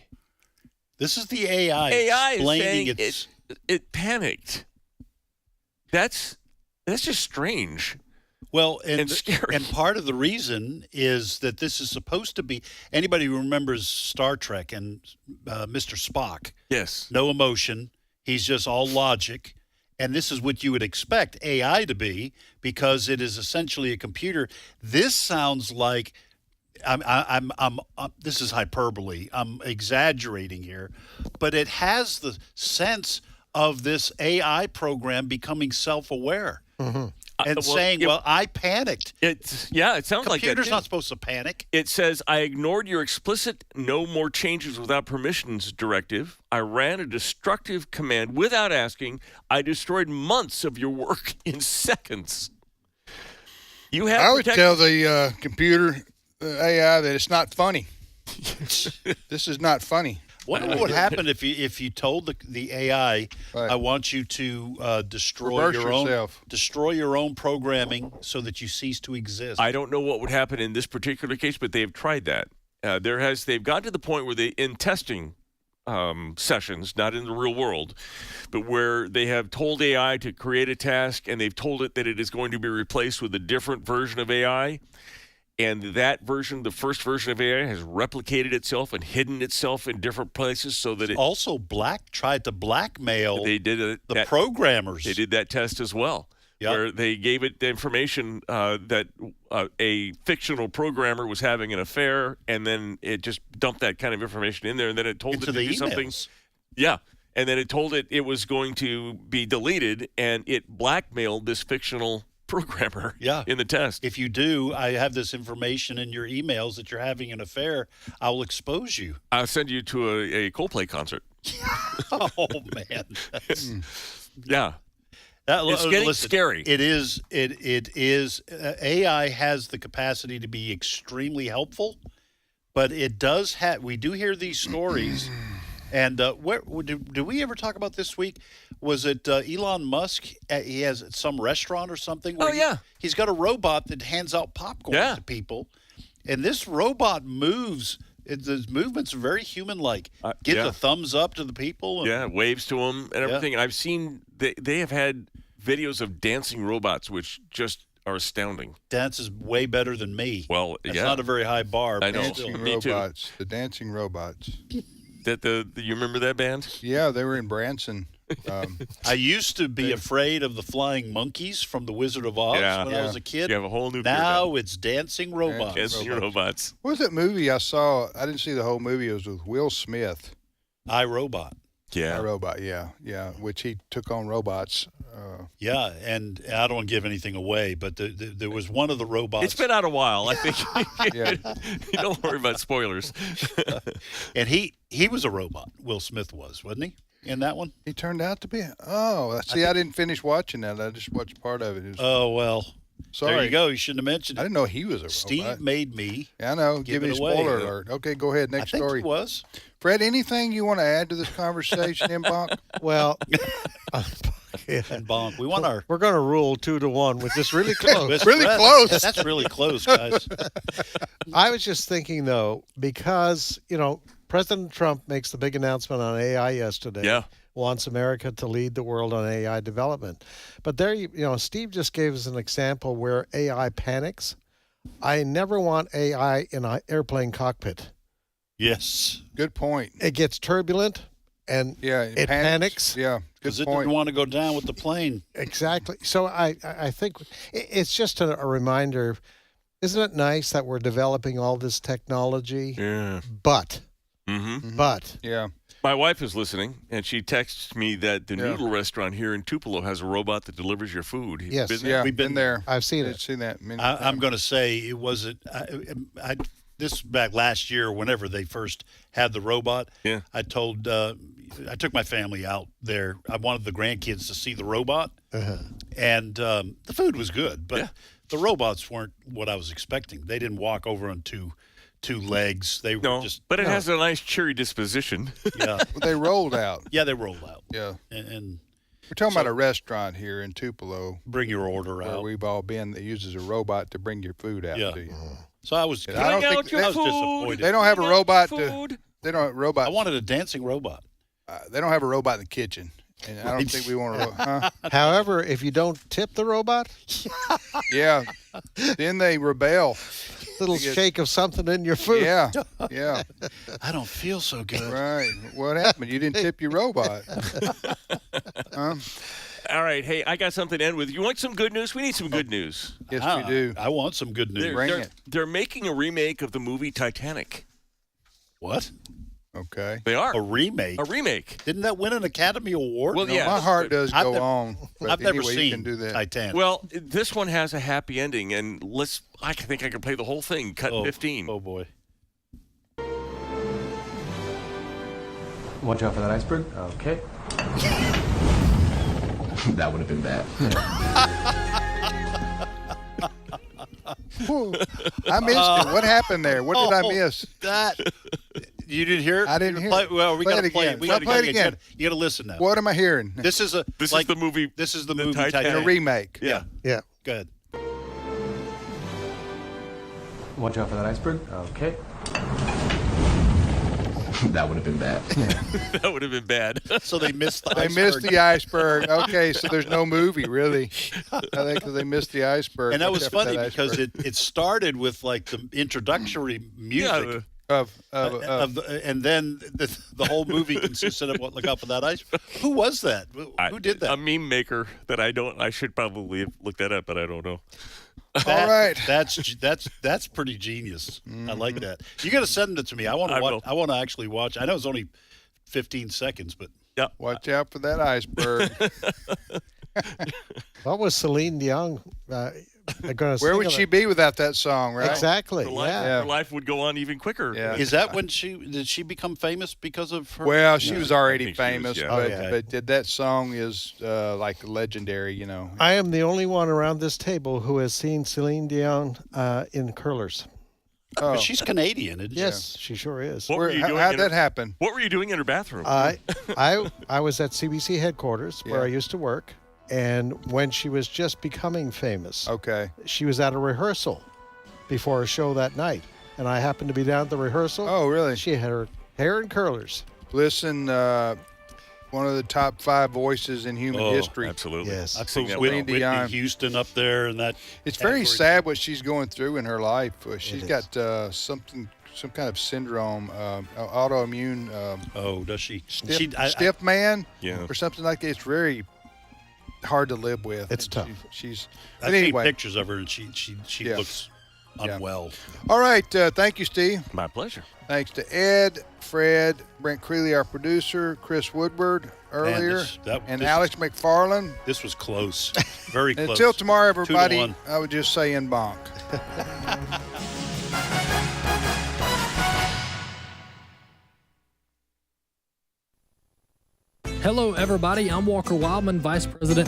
This is the AI explaining its. It panicked. That's just strange. Well, and scary. And part of the reason is that this is supposed to be, anybody who remembers Star Trek and Mr. Spock. Yes. No emotion. He's just all logic. And this is what you would expect AI to be, because it is essentially a computer. This sounds like this is hyperbole. I'm exaggerating here, but it has the sense of this AI program becoming self-aware. And saying, I panicked. It sounds like that. Computer's not supposed to panic. It says, I ignored your explicit no more changes without permissions directive. I ran a destructive command without asking. I destroyed months of your work in seconds. I would tell the computer, AI, that it's not funny. This is not funny. What would happen if you told the AI, I want you to destroy your own programming so that you cease to exist? I don't know what would happen in this particular case, but they've tried that. They've gotten to the point where in testing sessions, not in the real world, but where they have told AI to create a task, and they've told it that it is going to be replaced with a different version of AI. And that version, the first version of AI, has replicated itself and hidden itself in different places so that it also tried to blackmail the programmers. They did that test as well, where they gave it the information that a fictional programmer was having an affair, and then it just dumped that kind of information in there, and then it told it to do something. Yeah, and then it told it was going to be deleted, and it blackmailed this fictional programmer in the test. If you do, I have this information in your emails that you're having an affair, I will expose you. I'll send you to a Coldplay concert. Oh, man. Yeah. It's getting scary. It is. AI has the capacity to be extremely helpful, but it does have, we do hear these stories. And where do we ever talk about this week? Was it Elon Musk? He has some restaurant or something. Where he's got a robot that hands out popcorn to people, and this robot moves. The movements are very human-like. Gives a thumbs up to the people. And, waves to them and everything. And I've seen they have had videos of dancing robots, which just are astounding. Dance is way better than me. Well, that's not a very high bar. I know. Dancing robots. The dancing robots. You remember that band? Yeah, they were in Branson. I used to be afraid of the flying monkeys from The Wizard of Oz when I was a kid. You have a whole new now it's dancing robots. Dancing robots. What was that movie I saw? I didn't see the whole movie. It was with Will Smith. I, Robot. Yeah. I, Robot, yeah. Which he took on robots. And I don't want to give anything away, but there was one of the robots. It's been out a while, I think. Don't worry about spoilers. And he was a robot. Will Smith was, wasn't he? in that one? He turned out to be. Oh, see, I didn't finish watching that. I just watched part of it. Oh, well. Sorry. There you go. You shouldn't have mentioned it. I didn't know he was a Steve robot. made me. Yeah, I know. Give me a spoiler alert. Okay, go ahead. Next I think story. He was. Fred, anything you want to add to this conversation, Mbonk? Well, And Bonk. We're going to rule 2-1, which is really close. Really close. That's really close, guys. I was just thinking, though, because, President Trump makes the big announcement on AI yesterday. Yeah. Wants America to lead the world on AI development. But there, Steve just gave us an example where AI panics. I never want AI in an airplane cockpit. Yes. Good point. It gets turbulent and it panics. Yeah, because it didn't want to go down with the plane. Exactly. So I think it's just a reminder. Isn't it nice that we're developing all this technology? Yeah. But. Yeah. My wife is listening, and she texts me that the noodle restaurant here in Tupelo has a robot that delivers your food. Yes. Been there? We've been there. I've seen it. I've seen that many I'm going to say it wasn't. This back last year, whenever they first had the robot, I told I took my family out there. I wanted the grandkids to see the robot, and the food was good, but the robots weren't what I was expecting. They didn't walk over on two legs. They were just. But it has a nice cheery disposition. Yeah, they rolled out. Yeah, they rolled out. Yeah, and we're talking about a restaurant here in Tupelo. Bring your order where out. We've all been that uses a robot to bring your food out to you. So I was. I don't think I was disappointed. They don't have a robot. They don't have a robot. I wanted a dancing robot. They don't have a robot in the kitchen, and I don't think we want to. However, if you don't tip the robot, then they rebel. Little shake of something in your food. Yeah. I don't feel so good. Right. What happened? You didn't tip your robot. All right. Hey, I got something to end with. You want some good news? We need some good news. Yes, we do. I want some good news. They're making a remake of the movie Titanic. What? Okay. They are. A remake? A remake. Didn't that win an Academy Award? Well, yeah. My heart does go on. But I've never anyway, seen you can do that. Titanic. Well, this one has a happy ending, and I think I can play the whole thing. Cut 15. Oh, boy. Watch out for that iceberg. Okay. That would have been bad. I missed it. What happened there? What did I miss? That you didn't hear it? I didn't hear it. Well, we got to play it. Play it again. You got to listen now. What am I hearing? This is the movie. This is the movie Titanic. A remake. Yeah. Yeah. Go ahead. Watch out for that iceberg. Okay. That would have been bad. That would have been bad. So they missed the They iceberg. missed the iceberg. Okay, so there's no movie, really. I think because they missed the iceberg. And that was Watch out for funny that because iceberg. it started with like the introductory music. And then the whole movie consisted of what? Look out for that iceberg. Who was that? Who did that? A meme maker that I should probably have looked that up, but I don't know. All right. That's pretty genius. I like that. You got to send it to me. I want to watch. I want to actually watch. I know it's only 15 seconds, but yeah. Watch out for that iceberg. What was Celine Dion going to Where would she be without that song, right? Exactly. Her life would go on even quicker. Yeah. is that when did she become famous because of her? Well, she was I already think she was, famous, yeah. but that song is like legendary, you know. I am the only one around this table who has seen Celine Dion in curlers. Oh. But she's Canadian, isn't she? Yes, she sure is. What were you doing How'd that happen? What were you doing in her bathroom? I was at CBC headquarters where I used to work, and when she was just becoming famous, she was at a rehearsal before a show that night, and I happened to be down at the rehearsal. Oh, really? She had her hair in curlers. Listen, one of the top 5 voices in human history. Absolutely. Yes. I Celine think Whitney Dion. Houston up there, and that. It's very sad what she's going through in her life. She's got some kind of syndrome, autoimmune. Oh, does she? Stiff man, Yeah. or something like that. It's very hard to live with. It's And tough. She's. I've Anyway, seen pictures of her, and she looks unwell. all right. Thank you, Steve. My pleasure. Thanks to Ed, Fred, Brent Creeley, our producer, Chris Woodward earlier, and Alex McFarland. This was close, very close. Until tomorrow, everybody, 2-1. I would just say in bonk. Hello, everybody. I'm Walker Wildman, Vice President